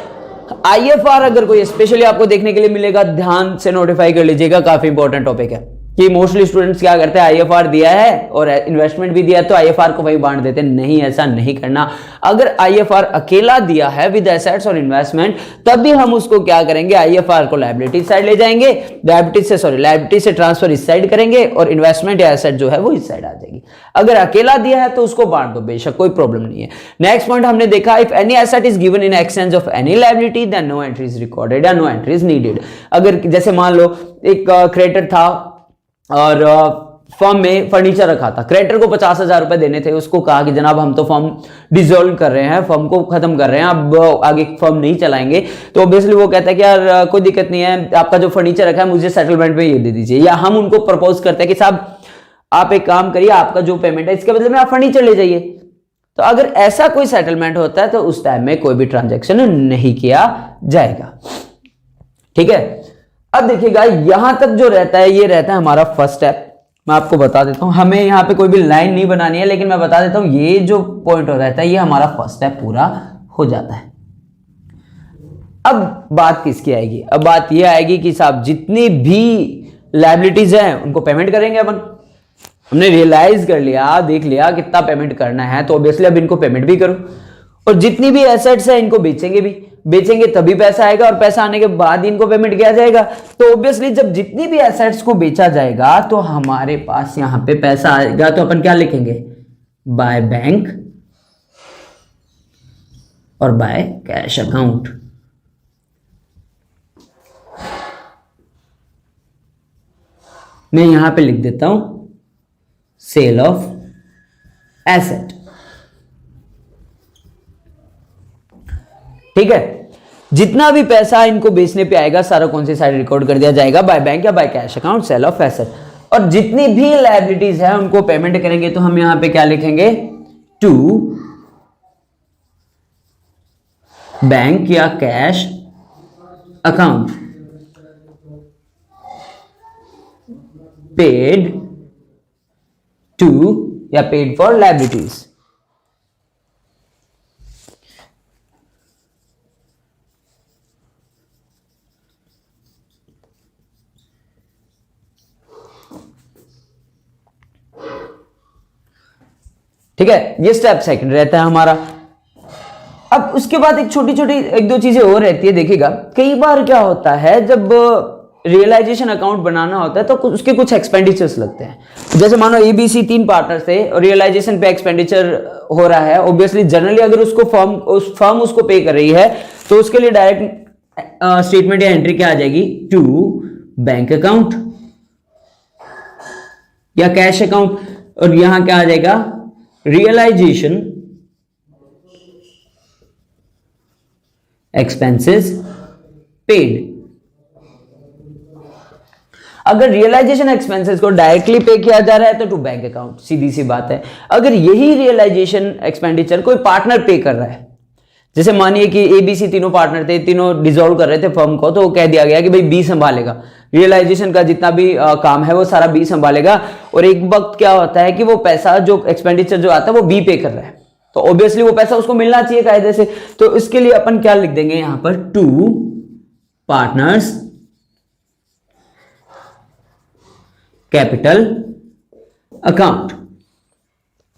आईएफआर अगर कोई स्पेशली आपको देखने के लिए मिलेगा, ध्यान से नोटिफाई कर लीजिएगा, काफी इंपॉर्टेंट टॉपिक है कि मोस्टली स्टूडेंट्स क्या करते हैं, आईएफआर दिया है और इन्वेस्टमेंट भी दिया है तो आईएफआर को वही बांट देते हैं। नहीं, ऐसा नहीं करना। अगर आईएफआर अकेला दिया है विद एसेट्स और इन्वेस्टमेंट, तब भी हम उसको क्या करेंगे, आईएफआर को लायबिलिटी साइड ले जाएंगे, लायबिलिटी से ट्रांसफर इस साइड करेंगे और इन्वेस्टमेंट या एसेट जो है वो इस साइड आ जाएगी। अगर अकेला दिया है तो उसको बांट दो, बेशक कोई प्रॉब्लम नहीं है। नेक्स्ट पॉइंट हमने देखा, if any asset is given in exchange of any liability then no entry is recorded या नो एंट्री इज नीडेड। अगर जैसे मान लो एक क्रेडिटर था और फर्म में फर्नीचर रखा था, क्रेडिटर को 50,000 रुपए देने थे, उसको कहा कि जनाब हम तो फर्म डिसॉल्व कर रहे हैं, फर्म को खत्म कर रहे हैं, अब आगे फर्म नहीं चलाएंगे। तो ऑब्वियसली वो कहता है कि यार कोई दिक्कत नहीं है, आपका जो फर्नीचर रखा है मुझे सेटलमेंट में ये दे दीजिए, या हम उनको प्रपोज करते हैं कि साहब आप एक काम करिए, आपका जो पेमेंट है इसके बदले में आप फर्नीचर ले जाइए। तो अगर ऐसा कोई सेटलमेंट होता है तो उस टाइम में कोई भी ट्रांजेक्शन नहीं किया जाएगा। ठीक है, अब देखिएगा यहां तक जो रहता है ये रहता है हमारा फर्स्ट स्टेप। मैं आपको बता देता हूं, हमें यहां पे कोई भी लाइन नहीं बनानी है, लेकिन मैं बता देता हूं ये जो पॉइंट हो रहता है ये हमारा फर्स्ट स्टेप पूरा हो जाता है। अब बात किसकी आएगी, अब बात ये आएगी कि साहब जितनी भी लायबिलिटीज है उनको पेमेंट करेंगे अपन। हमने रियलाइज कर लिया, देख लिया कितना पेमेंट करना है, तो ऑब्वियसली अब इनको पेमेंट भी करो। और जितनी भी एसेट्स है इनको बेचेंगे भी, बेचेंगे तभी पैसा आएगा, और पैसा आने के बाद इनको पेमेंट किया जाएगा। तो ऑब्वियसली जब जितनी भी एसेट्स को बेचा जाएगा तो हमारे पास यहां पे पैसा आएगा। तो अपन क्या लिखेंगे, बाय बैंक और बाय कैश अकाउंट। मैं यहां पे लिख देता हूं सेल ऑफ एसेट। ठीक है, जितना भी पैसा इनको बेचने पे आएगा सारा कौन सी साइड रिकॉर्ड कर दिया जाएगा, बाय बैंक या by cash account, sale of asset. और जितनी भी लायबिलिटीज है उनको पेमेंट करेंगे। तो हम यहां पे क्या लिखेंगे, टू बैंक या कैश अकाउंट पेड टू या पेड फॉर लायबिलिटीज। ठीक है, ये स्टेप सेकंड रहता है हमारा। अब उसके बाद एक छोटी छोटी एक दो चीजें और रहती है। देखिएगा कई बार क्या होता है, जब रियलाइजेशन अकाउंट बनाना होता है तो उसके कुछ एक्सपेंडिचर्स लगते हैं। जैसे मानो एबीसी 3 पार्टनर थे और रियलाइजेशन पे एक्सपेंडिचर हो रहा है। ऑब्वियसली जनरली अगर उसको फर्म उसको पे कर रही है तो उसके लिए डायरेक्ट स्टेटमेंट या एंट्री क्या आ जाएगी, टू बैंक अकाउंट या कैश अकाउंट। और यहां क्या आ जाएगा, रियलाइजेशन एक्सपेंसेस पेड। अगर रियलाइजेशन एक्सपेंसेस को डायरेक्टली पे किया जा रहा है तो टू बैंक अकाउंट, सीधी सी बात है। अगर यही रियलाइजेशन एक्सपेंडिचर कोई पार्टनर पे कर रहा है, जैसे मानिए कि एबीसी तीनों पार्टनर थे, तीनों डिसॉल्व कर रहे थे फर्म को, तो कह दिया गया कि भाई बी संभालेगा रियलाइजेशन का जितना भी काम है वो सारा बी संभालेगा। और एक वक्त क्या होता है कि वो पैसा जो एक्सपेंडिचर जो आता है वो बी पे कर रहा है, तो ऑब्वियसली वो पैसा उसको मिलना चाहिए कायदे से। तो इसके लिए अपन क्या लिख देंगे यहां पर, टू पार्टनर्स कैपिटल अकाउंट,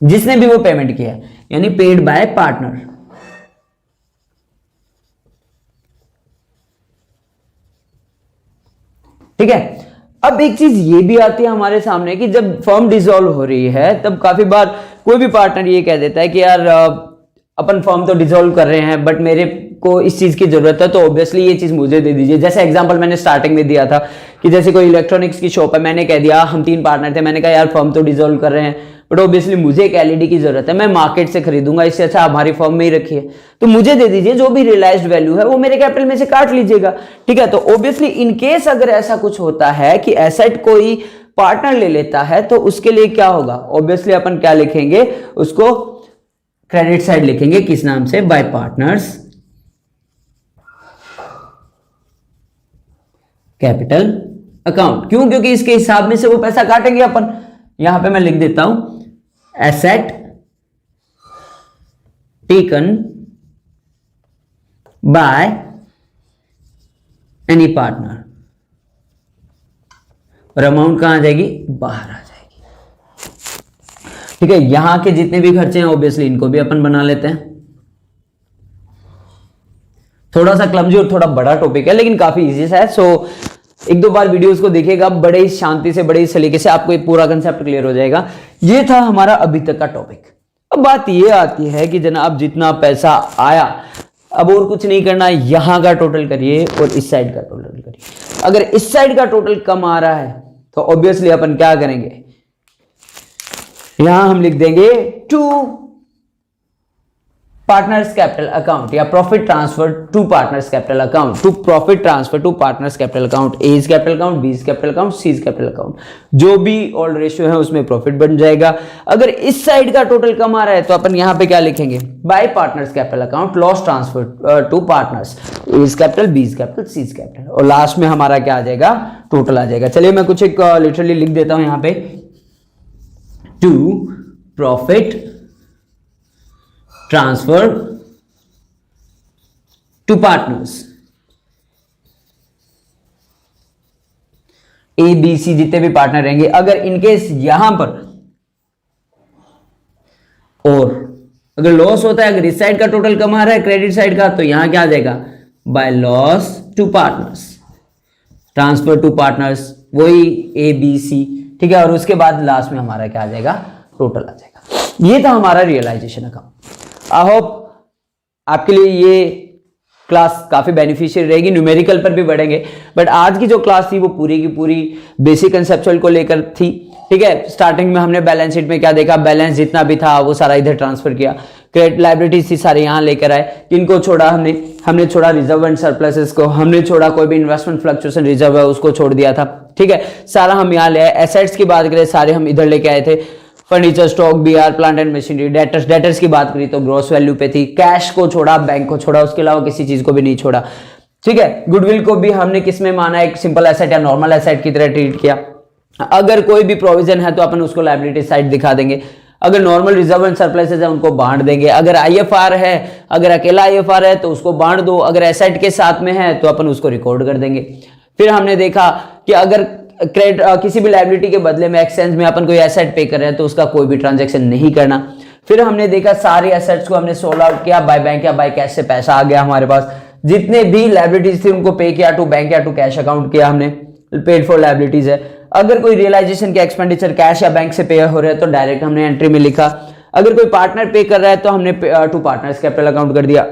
जिसने भी वो पेमेंट किया है, यानी पेड बाय पार्टनर। ठीक है, अब एक चीज ये भी आती है हमारे सामने कि जब फर्म डिसॉल्व हो रही है तब काफी बार कोई भी पार्टनर ये कह देता है कि यार अपन फर्म तो डिसॉल्व कर रहे हैं बट मेरे को इस चीज की जरूरत है, तो ऑब्वियसली ये चीज मुझे दे दीजिए। जैसे एग्जांपल मैंने स्टार्टिंग में दिया था कि जैसे कोई इलेक्ट्रॉनिक्स की शॉप है, मैंने कह दिया हम 3 पार्टनर थे, मैंने कहा यार फर्म तो डिसॉल्व कर रहे हैं बट ऑब्वियसली मुझे एक एलईडी की जरूरत है, मैं मार्केट से खरीदूंगा, इससे अच्छा हमारी फर्म में ही रखिए, तो मुझे दे दीजिए, जो भी रियलाइज्ड वैल्यू है वो मेरे कैपिटल में से काट लीजिएगा। ठीक है, तो ऑब्वियसली इन केस अगर ऐसा कुछ होता है कि एसेट कोई पार्टनर ले लेता है तो उसके लिए क्या होगा, ऑब्वियसली अपन क्या लिखेंगे, उसको क्रेडिट साइड लिखेंगे, किस नाम से, बाय पार्टनर्स कैपिटल अकाउंट। क्यों, क्योंकि इसके हिसाब में से वो पैसा काटेंगे अपन। यहां पे मैं लिख देता हूं asset taken by any partner, और अमाउंट कहां आ जाएगी, बाहर आ जाएगी। ठीक है, यहां के जितने भी खर्चे हैं ऑब्वियसली इनको भी अपन बना लेते हैं। थोड़ा सा क्लमजी और थोड़ा बड़ा टॉपिक है लेकिन काफी इजी है, सो एक दो बार वीडियोस को देखिएगा, बड़े ही शांति से, बड़े ही सलीके से आपको एक पूरा कंसेप्ट क्लियर हो जाएगा। ये था हमारा अभी तक का टॉपिक। अब बात ये आती है कि जनाब जितना पैसा आया, अब और कुछ नहीं करना, यहां का टोटल करिए और इस साइड का टोटल करिए। अगर इस साइड का टोटल कम आ रहा है तो ऑब्वियसली अपन क्या करेंगे, यहां हम लिख देंगे टू पार्टनर्स कैपिटल अकाउंट या profit transfer to partners capital account, to profit transfer to partners capital account, A is capital account, B is capital account, C is capital account, जो भी ऑल रेशियो है उसमें profit बन जाएगा। अगर इस side का टोटल कम आ रहा है तो अपन यहां पे क्या लिखेंगे, by partners capital account loss transfer to partners, A is capital, B is capital, C is capital, और लास्ट में हमारा क्या आ जाएगा, टोटल आ जाएगा। चलिए मैं कुछ एक लिटरली लिख देता हूं यहां पे, to profit transfer to partners, A B C जितने भी पार्टनर रहेंगे, अगर इनकेस यहां पर और अगर लॉस होता है, अगर इस साइड का टोटल कम आ रहा है क्रेडिट साइड का, तो यहां क्या आ जाएगा, by loss to partners, transfer to partners, वही ए बी सी, ठीक है। और उसके बाद लास्ट में हमारा क्या आ जाएगा, टोटल आ जाएगा। ये था हमारा रियलाइजेशन अकाउंट। आई होप आपके लिए ये क्लास काफी बेनिफिशियल रहेगी, न्यूमेरिकल पर भी बढ़ेंगे, बट आज की जो क्लास थी वो पूरी की पूरी बेसिक कंसेप्चुअल को लेकर थी, ठीक है। स्टार्टिंग में हमने बैलेंस शीट में क्या देखा, बैलेंस जितना भी था वो सारा इधर ट्रांसफर किया, क्रेडिट लायबिलिटीज थी सारे यहां लेकर आए, किनको छोड़ा हमने छोड़ा रिजर्व एंड सरप्लसेस को, हमने छोड़ा कोई भी इन्वेस्टमेंट फ्लक्चुएशन रिजर्व है उसको छोड़ दिया था, ठीक है। सारा हम यहाँ ले आए, एसेट्स की बात करें सारे हम इधर लेके आए थे, furniture, stock, BR, plant and machinery, debtors की बात करी तो ग्रॉस वैल्यू पे थी, कैश को छोड़ा, बैंक को छोड़ा, उसके अलावा किसी चीज को भी नहीं छोड़ा, ठीक है। गुडविल को भी हमने किस में माना, एक सिंपल एसेट या नॉर्मल एसेट की तरह ट्रीट किया। अगर कोई भी प्रोविजन है तो अपन उसको लायबिलिटी साइड दिखा देंगे, अगर नॉर्मल रिजर्व एंड सरप्लसेस है उनको बांट देंगे, अगर आईएफआर है, अगर अकेला आईएफआर है तो उसको बांट दो, अगर एसेट के साथ में है तो अपन उसको रिकॉर्ड कर देंगे। फिर हमने देखा कि अगर क्रेडिट किसी भी लायबिलिटी के बदले में एक्सचेंज में अपन कोई एसेट पे कर रहे हैं तो उसका कोई भी ट्रांजैक्शन नहीं करना। फिर हमने देखा सारे एसेट्स को हमने सोल्ड आउट किया, बाय बैंक या बाय कैश से पैसा आ गया हमारे पास, जितने भी लायबिलिटीज थी उनको पे किया टू बैंक या टू कैश अकाउंट किया हमने, पेड फॉर लायबिलिटीज है। अगर कोई रियलाइजेशन के एक्सपेंडिचर कैश या बैंक से पे हो रहे हैं तो डायरेक्ट हमने एंट्री में लिखा, अगर कोई पार्टनर पे कर रहा है तो हमने टू पार्टनर्स कैपिटल अकाउंट कर दिया।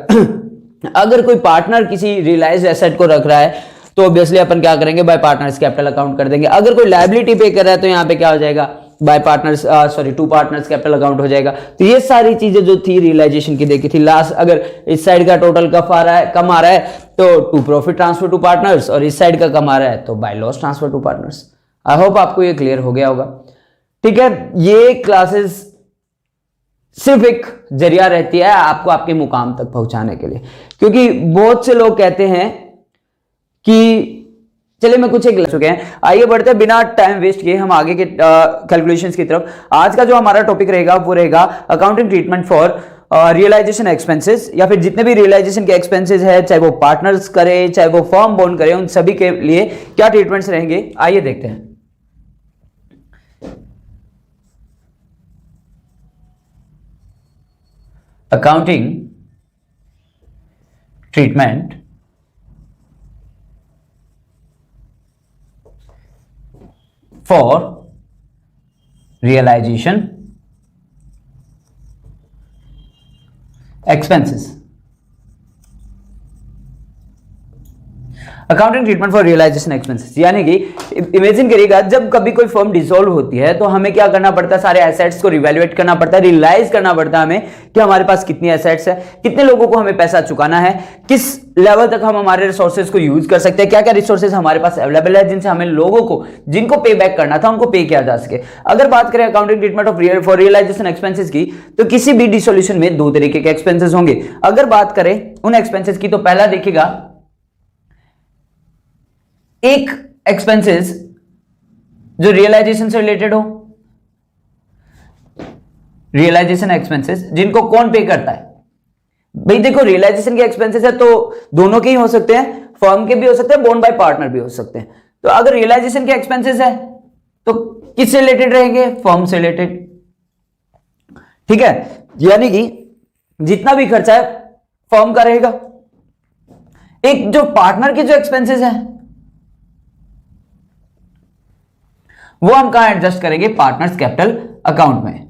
अगर कोई पार्टनर किसी रियलाइज्ड एसेट को रख रहा है तो ऑब्वियसली अपन क्या करेंगे, बाय पार्टनर्स कैपिटल अकाउंट कर देंगे। अगर कोई लायबिलिटी पे कर रहा है तो यहाँ पे क्या हो जाएगा, by partners to partners capital account हो जाएगा। तो ये सारी चीजें जो थी रियलाइजेशन की देखी थी। लास्ट अगर इस साइड का टोटल कम आ रहा है तो to profit transfer to partners, और इस साइड का कम आ रहा है तो by loss transfer to partners. I hope आपको ये क्लियर हो गया होगा, ठीक है। ये क्लासेस सिर्फ एक जरिया रहती है आपको आपके मुकाम तक पहुंचाने के लिए, क्योंकि बहुत से लोग कहते हैं कि चलिए मैं कुछ एक ले चुके हैं, आइए बढ़ते हैं बिना टाइम वेस्ट किए हम आगे के कैलकुलेशंस की तरफ। आज का जो हमारा टॉपिक रहेगा वो रहेगा accounting treatment for realisation expenses, या फिर जितने भी रियलाइजेशन के एक्सपेंसेस है, चाहे वो पार्टनर्स करे चाहे वो फर्म बोन करे, उन सभी के लिए क्या ट्रीटमेंट्स रहेंगे आइए देखते हैं। Accounting treatment for realization expenses। Accounting treatment for realisation expenses, यानी कि इमेजिन करिएगा जब कभी कोई फर्म डिसॉल्व होती है तो हमें क्या करना पड़ता है, सारे एसेट्स को रिवैल्यूएट करना पड़ता है, रियलाइज करना पड़ता है हमें कि हमारे पास कितनी एसेट्स है, कितने लोगों को हमें पैसा चुकाना है, किस लेवल तक हम हमारे रिसोर्सेज को यूज कर सकते हैं, क्या क्या रिसोर्सेज हमारे पास अवेलेबल है जिनसे हमें लोगों को जिनको पे बैक करना था उनको पे किया जा सके। अगर बात करें accounting treatment for realisation expenses की, तो किसी भी डिसोल्यूशन में दो तरीके के एक्सपेंसेस होंगे। अगर बात करें उन एक्सपेंसेस की तो पहला देखिएगा, एक एक्सपेंसेस जो रियलाइजेशन से रिलेटेड हो, रियलाइजेशन एक्सपेंसेस जिनको कौन पे करता है। भाई देखो रियलाइजेशन के एक्सपेंसेस है तो दोनों के ही हो सकते हैं, फर्म के भी हो सकते हैं, बोन बाय पार्टनर भी हो सकते हैं। तो अगर रियलाइजेशन के एक्सपेंसेस है तो किससे रिलेटेड रहेंगे, फर्म से रिलेटेड, ठीक है। यानी कि जितना भी खर्चा है फर्म का रहेगा। एक जो पार्टनर के जो एक्सपेंसेस है वो हम कहां एडजस्ट करेंगे, पार्टनर्स कैपिटल अकाउंट में।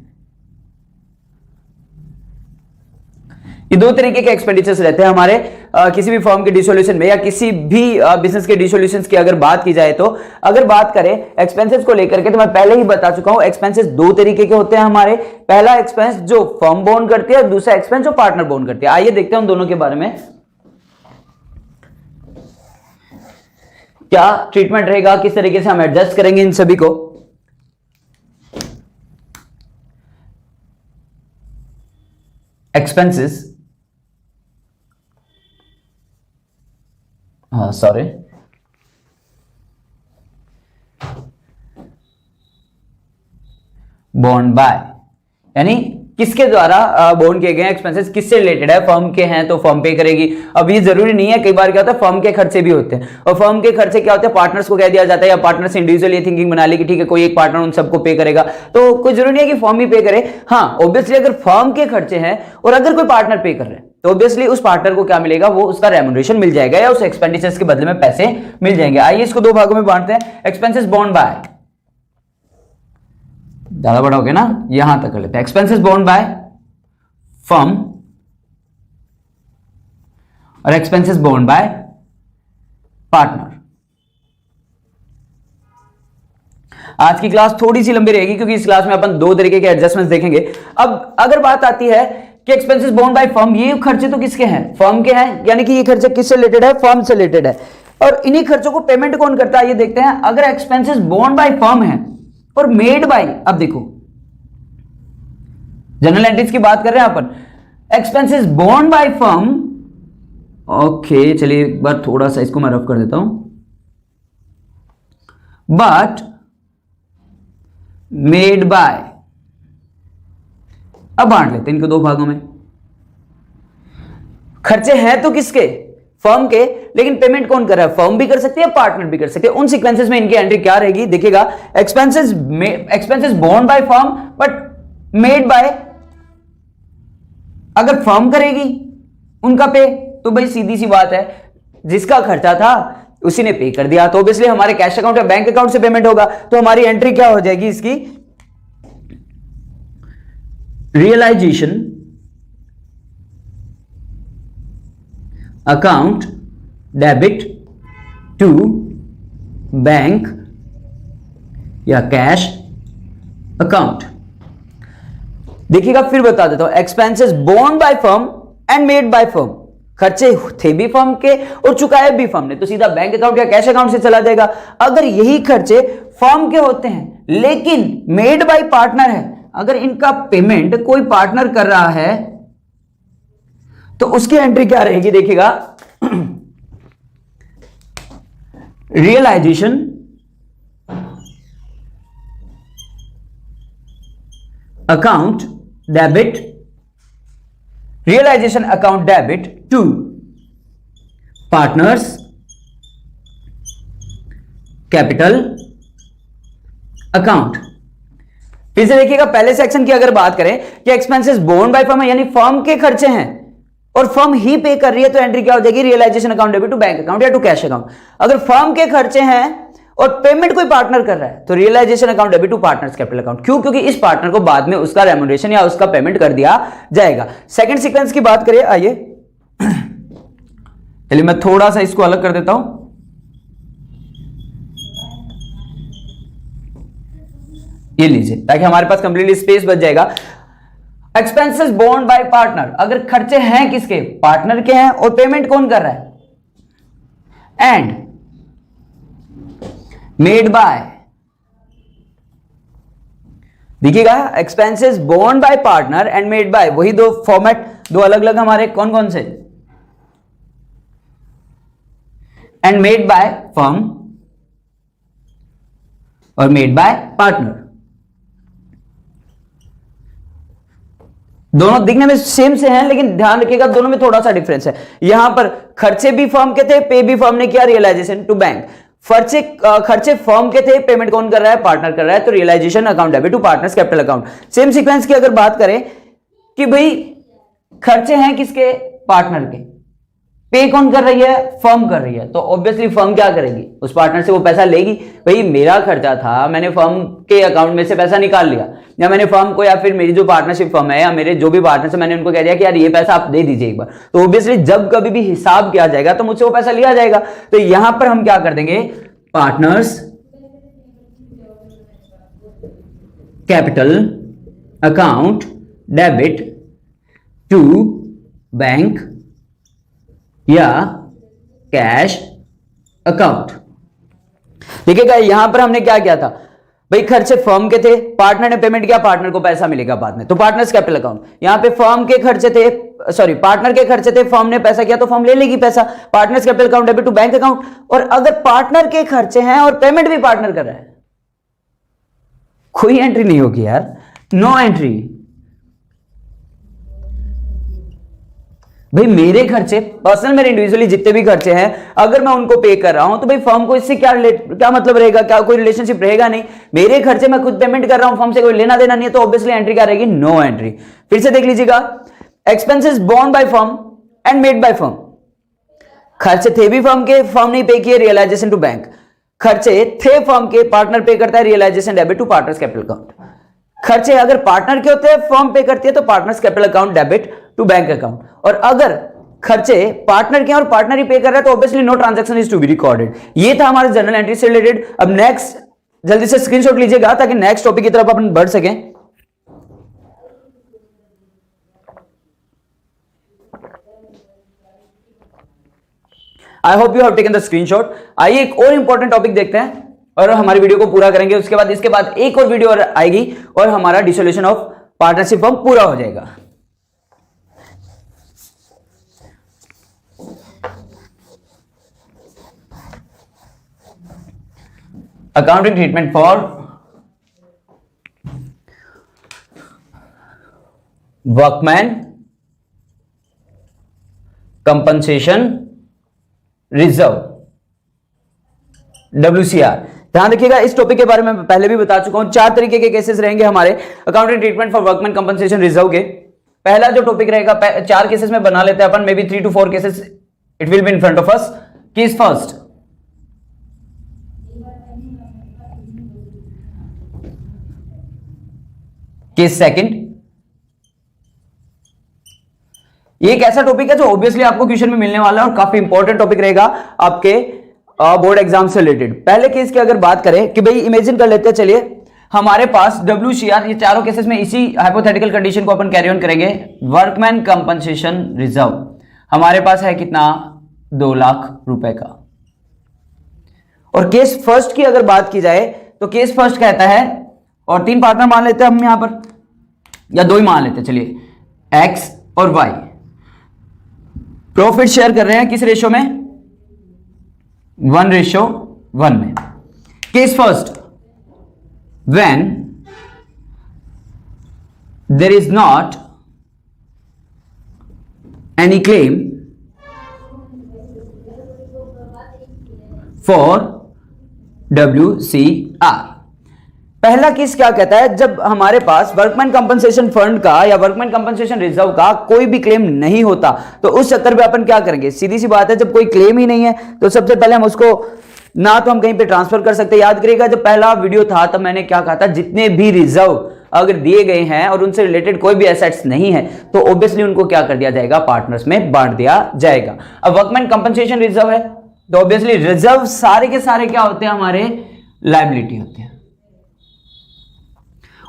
ये दो तरीके के एक्सपेंडिचर्स रहते हैं हमारे किसी भी फर्म के डिसोल्यूशन में या किसी भी बिजनेस के डिसोल्यूशन की अगर बात की जाए तो। अगर बात करें एक्सपेंसेस को लेकर के तो मैं पहले ही बता चुका हूं, एक्सपेंसेस दो तरीके के होते हैं हमारे। पहला एक्सपेंस जो फर्म बोन करती है और दूसरा एक्सपेंस जो पार्टनर बोन करती है। आइए देखते हैं उन दोनों के बारे में क्या ट्रीटमेंट रहेगा, किस तरीके से हम एडजस्ट करेंगे इन सभी को। एक्सपेंसेस सॉरी बोन बाय, यानी किसके द्वारा बोन किए गए एक्सपेंसेस, किससे रिलेटेड है, फर्म के हैं तो फर्म पे करेगी। अब ये जरूरी नहीं है, कई बार क्या होता है फर्म के खर्चे भी होते हैं, और फर्म के खर्चे क्या होते हैं पार्टनर्स को कह दिया जाता है, या पार्टनर्स इंडिविजुअली थिंकिंग बना ली कि ठीक है कोई एक पार्टनर उन सबको पे करेगा, तो कोई जरूरी नहीं है कि फर्म ही पे करे। हाँ ऑब्वियसली अगर फर्म के खर्चे हैं और अगर कोई पार्टनर पे कर रहे हैं तो ऑब्वियसली उस पार्टनर को क्या मिलेगा, वो उसका रेम्युनरेशन मिल जाएगा या उस एक्सपेंडिचर्स के बदले में पैसे मिल जाएंगे। आइए इसको दो भागों में बांटते हैं। एक्सपेंसेस बोर्न बाय, ज्यादा बड़ा हो गया ना, यहां तक कर लेते हैं। एक्सपेंसेस बोर्न बाय फर्म और एक्सपेंसेस बोर्न बाय पार्टनर। आज की क्लास थोड़ी सी लंबी रहेगी क्योंकि इस क्लास में अपन दो तरीके के एडजस्टमेंट्स देखेंगे। अब अगर बात आती है कि एक्सपेंसेस बोर्न बाय फर्म, ये खर्चे तो किसके हैं, फर्म के हैं, यानी कि ये खर्चे किससे रिलेटेड है, फर्म से रिलेटेड है, और इन्हीं खर्चों को पेमेंट कौन करता है ये देखते हैं। अगर एक्सपेंसेस बोर्न बाय फर्म है और मेड बाय, अब देखो जनरल एंट्रीज की बात कर रहे हैं अपन, expenses borne by firm, okay चलिए एक बार थोड़ा सा इसको मैं रफ कर देता हूं, बट मेड बाय, अब बांट लेते हैं इनको दो भागों में। खर्चे हैं तो किसके, फर्म के, लेकिन पेमेंट कौन कर रहा है, फर्म भी कर सकती है पार्टनर भी कर सकते हैं। उन सीक्वेंसेस में इनकी एंट्री क्या रहेगी देखिएगा, expenses borne by firm but made by, अगर फर्म करेगी उनका पे तो भाई सीधी सी बात है जिसका खर्चा था उसी ने पे कर दिया, तो ऑब्वियसली हमारे कैश अकाउंट या बैंक अकाउंट से पेमेंट होगा। तो हमारी एंट्री क्या हो जाएगी इसकी, realisation account debit to bank या कैश अकाउंट। देखिएगा फिर बता देता हूं, expenses borne by firm and made by firm, खर्चे थे भी फर्म के और चुकाए भी फर्म ने, तो सीधा बैंक अकाउंट या कैश अकाउंट से चला जाएगा। अगर यही खर्चे फर्म के होते हैं लेकिन मेड बाय पार्टनर है, अगर इनका पेमेंट कोई पार्टनर कर रहा है तो उसकी एंट्री क्या रहेगी देखिएगा, realisation account debit, realisation account debit to partners capital account. फिर से देखिएगा पहले सेक्शन की अगर बात करें कि एक्सपेंसेस बोर्न बाय फर्म है यानी फर्म के खर्चे हैं और फर्म ही पे कर रही है, तो एंट्री क्या हो जाएगी, realisation account debit to bank account या टू कैश अकाउंट। अगर फर्म के खर्चे हैं और पेमेंट कोई पार्टनर कर रहा है तो realisation account debit to partners capital account. क्यों, क्योंकि इस पार्टनर को बाद में उसका रेम्युनरेशन या उसका पेमेंट कर दिया जाएगा। सेकंड सीक्वेंस की बात करें, आइए चलिए मैं थोड़ा सा इसको अलग कर देता हूं, ये लीजिए ताकि हमारे पास कंप्लीटली स्पेस बच जाएगा। एक्सपेंसेस बोर्न बाय पार्टनर, अगर खर्चे हैं किसके, पार्टनर के हैं और पेमेंट कौन कर रहा है, एंड मेड बाय, देखिएगा expenses borne by partner and made by, वही दो फॉर्मेट, दो अलग अलग हमारे कौन कौन से, एंड मेड बाय फर्म और मेड बाय पार्टनर। दोनों दिखने में सेम से हैं लेकिन ध्यान रखिएगा दोनों में थोड़ा सा डिफरेंस है। यहां पर खर्चे भी फर्म के थे, पे भी फर्म ने किया, रियलाइजेशन टू बैंक। खर्चे फर्म के थे, पेमेंट कौन कर रहा है, पार्टनर कर रहा है, तो realisation account debit to partners capital account. Same sequence की अगर बात करें कि भाई खर्चे हैं किसके, पार्टनर के, पे कौन कर रही है, फर्म कर रही है, तो ऑब्वियसली फर्म क्या करेगी, उस पार्टनर से वो पैसा लेगी। भाई मेरा खर्चा था, मैंने फर्म के अकाउंट में से पैसा निकाल लिया, या मैंने फर्म को या फिर मेरी जो पार्टनरशिप फर्म है या मेरे जो भी पार्टनर है मैंने उनको कह दिया कि यार ये पैसा आप दे दीजिए एक बार, तो ऑब्वियसली जब कभी भी हिसाब किया जाएगा तो मुझसे वो पैसा लिया जाएगा। तो यहां पर हम क्या कर देंगे, partners capital account debit to bank या कैश अकाउंट। देखिएगा यहां पर हमने क्या किया था, भाई खर्चे फर्म के थे, पार्टनर ने पेमेंट किया, पार्टनर को पैसा मिलेगा बाद में, तो पार्टनर्स कैपिटल अकाउंट। यहां पे फर्म के खर्चे थे, सॉरी पार्टनर के खर्चे थे, फर्म ने पैसा किया तो फर्म ले लेगी पैसा, partners capital account debit to bank account. और अगर पार्टनर के खर्चे हैं और पेमेंट भी पार्टनर कर रहा है, कोई एंट्री नहीं होगी यार, नो एंट्री। भाई मेरे खर्चे पर्सनल, मेरे इंडिविजुअली जितने भी खर्चे हैं अगर मैं उनको पे कर रहा हूं तो भाई फर्म को इससे क्या मतलब रहेगा, क्या कोई रिलेशनशिप रहेगा? नहीं, मेरे खर्चे मैं खुद पेमेंट कर रहा हूं, फर्म से कोई लेना देना नहीं है, तो ऑब्वियसली एंट्री क्या रहेगी? No entry. फिर से देख लीजिएगा, expenses borne by firm and made by firm. खर्चे थे भी फर्म के, फर्म ने पे किए, रियलाइजेशन टू बैंक। खर्चे थे फर्म के, पार्टनर पे करता है, realisation debit to partners capital account. खर्चे अगर पार्टनर के होते हैं, फर्म पे करती है, तो partners capital account debit to bank account. और अगर खर्चे पार्टनर के और पार्टनर ही पे कर रहा है तो obviously no transaction is to be recorded. ये था हमारे जर्नल एंट्री से रिलेटेड। अब नेक्स्ट जल्दी से स्क्रीनशॉट लीजिएगा ताकि नेक्स्ट टॉपिक की तरफ अपन बढ़ सकें। आई hope you have taken the screenshot. आइए एक और इंपॉर्टेंट टॉपिक देखते हैं और हमारी वीडियो को पूरा करेंगे। इसके बाद एक और वीडियो और आएगी और हमारा डिसोल्यूशन ऑफ पार्टनरशिप फर्म पूरा हो जाएगा। Accounting treatment for workman compensation reserve, WCR। ध्यान रखिएगा, इस टॉपिक के बारे में पहले भी बता चुका हूं। 4 तरीके के केसेस रहेंगे हमारे accounting treatment for workman compensation reserve के। पहला जो टॉपिक रहेगा, 4 केसेस में बना लेते हैं अपन, may be 3 to 4 cases it will be in front of us. Case first, case second. ये एक ऐसा टॉपिक है जो ऑब्वियसली आपको क्वेश्चन में मिलने वाला है और काफी इंपॉर्टेंट टॉपिक रहेगा आपके बोर्ड एग्जाम से रिलेटेड। पहले केस की अगर बात करें कि भाई इमेजिन कर लेते हैं, चलिए हमारे पास WCR, ये चारों केसेस में इसी हाइपोथेटिकल कंडीशन को अपन कैरी ऑन करेंगे। वर्कमैन कंपनसेशन रिजर्व हमारे पास है कितना? 2 लाख रुपए का। और केस फर्स्ट की अगर बात की जाए तो केस फर्स्ट कहता है, और 3 पार्टनर मान लेते हैं हम यहां पर, या 2 ही मान लेते हैं, चलिए X और Y। प्रॉफिट शेयर कर रहे हैं किस रेशो में? 1:1 में। Case first, when there is not any claim for WCR। पहला केस क्या कहता है? जब हमारे पास वर्कमैन कंपनसेशन फंड का या वर्कमैन कंपनसेशन रिजर्व का कोई भी क्लेम नहीं होता, तो उस चक्कर में अपन क्या करेंगे? सीधी सी बात है, जब कोई क्लेम ही नहीं है तो सबसे पहले हम उसको ना तो हम कहीं पे ट्रांसफर कर सकते हैं। याद करिएगा जब पहला वीडियो था तब मैंने क्या कहा था, जितने भी रिजर्व अगर दिए गए हैं और उनसे रिलेटेड कोई भी एसेट्स नहीं है तो ऑब्वियसली उनको क्या कर दिया जाएगा? पार्टनर्स में बांट दिया जाएगा। अब वर्कमैन कंपनसेशन रिजर्व है तो ऑब्वियसली रिजर्व सारे के सारे क्या होते हैं? हमारे लायबिलिटी होते हैं।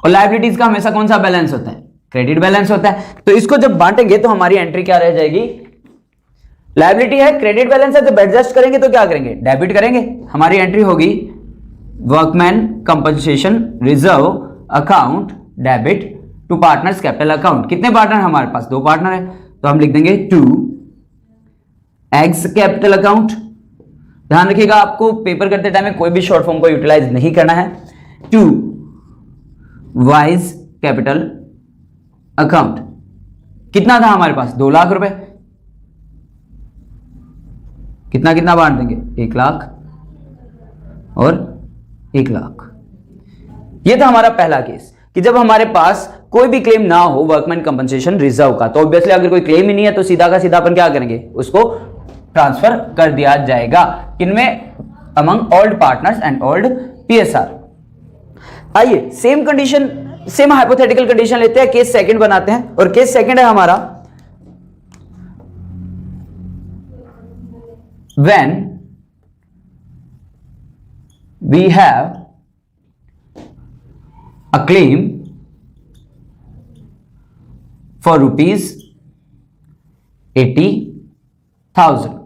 और लायबिलिटीज का हमेशा कौन सा बैलेंस होता है? क्रेडिट बैलेंस होता है। तो इसको जब बांटेंगे तो हमारी एंट्री क्या रह जाएगी? लायबिलिटी है, क्रेडिट बैलेंस है, जब एडजस्ट करेंगे तो क्या करेंगे? डेबिट करेंगे। हमारी एंट्री होगी workman compensation reserve account debit to partners capital account. कितने पार्टनर हमारे पास? 2 पार्टनर है तो हम लिख देंगे टू एक्स कैपिटल अकाउंट। ध्यान रखिएगा आपको पेपर करते टाइम में कोई भी शॉर्ट फॉर्म को यूटिलाइज नहीं करना है। To Y's capital account. कितना था हमारे पास? 2 लाख रुपए। कितना कितना बांट देंगे? 1 लाख और 1 लाख। यह था हमारा पहला केस कि जब हमारे पास कोई भी क्लेम ना हो वर्कमैन कंपनसेशन रिजर्व का, तो ऑब्वियसली अगर कोई क्लेम ही नहीं है तो सीधा का सीधा अपन क्या करेंगे? उसको ट्रांसफर कर दिया जाएगा। किनमें? Among old partners and old PSR। आइए same condition, same hypothetical condition लेते हैं, केस सेकंड बनाते हैं। और केस सेकंड है हमारा when we have a claim for ₹80,000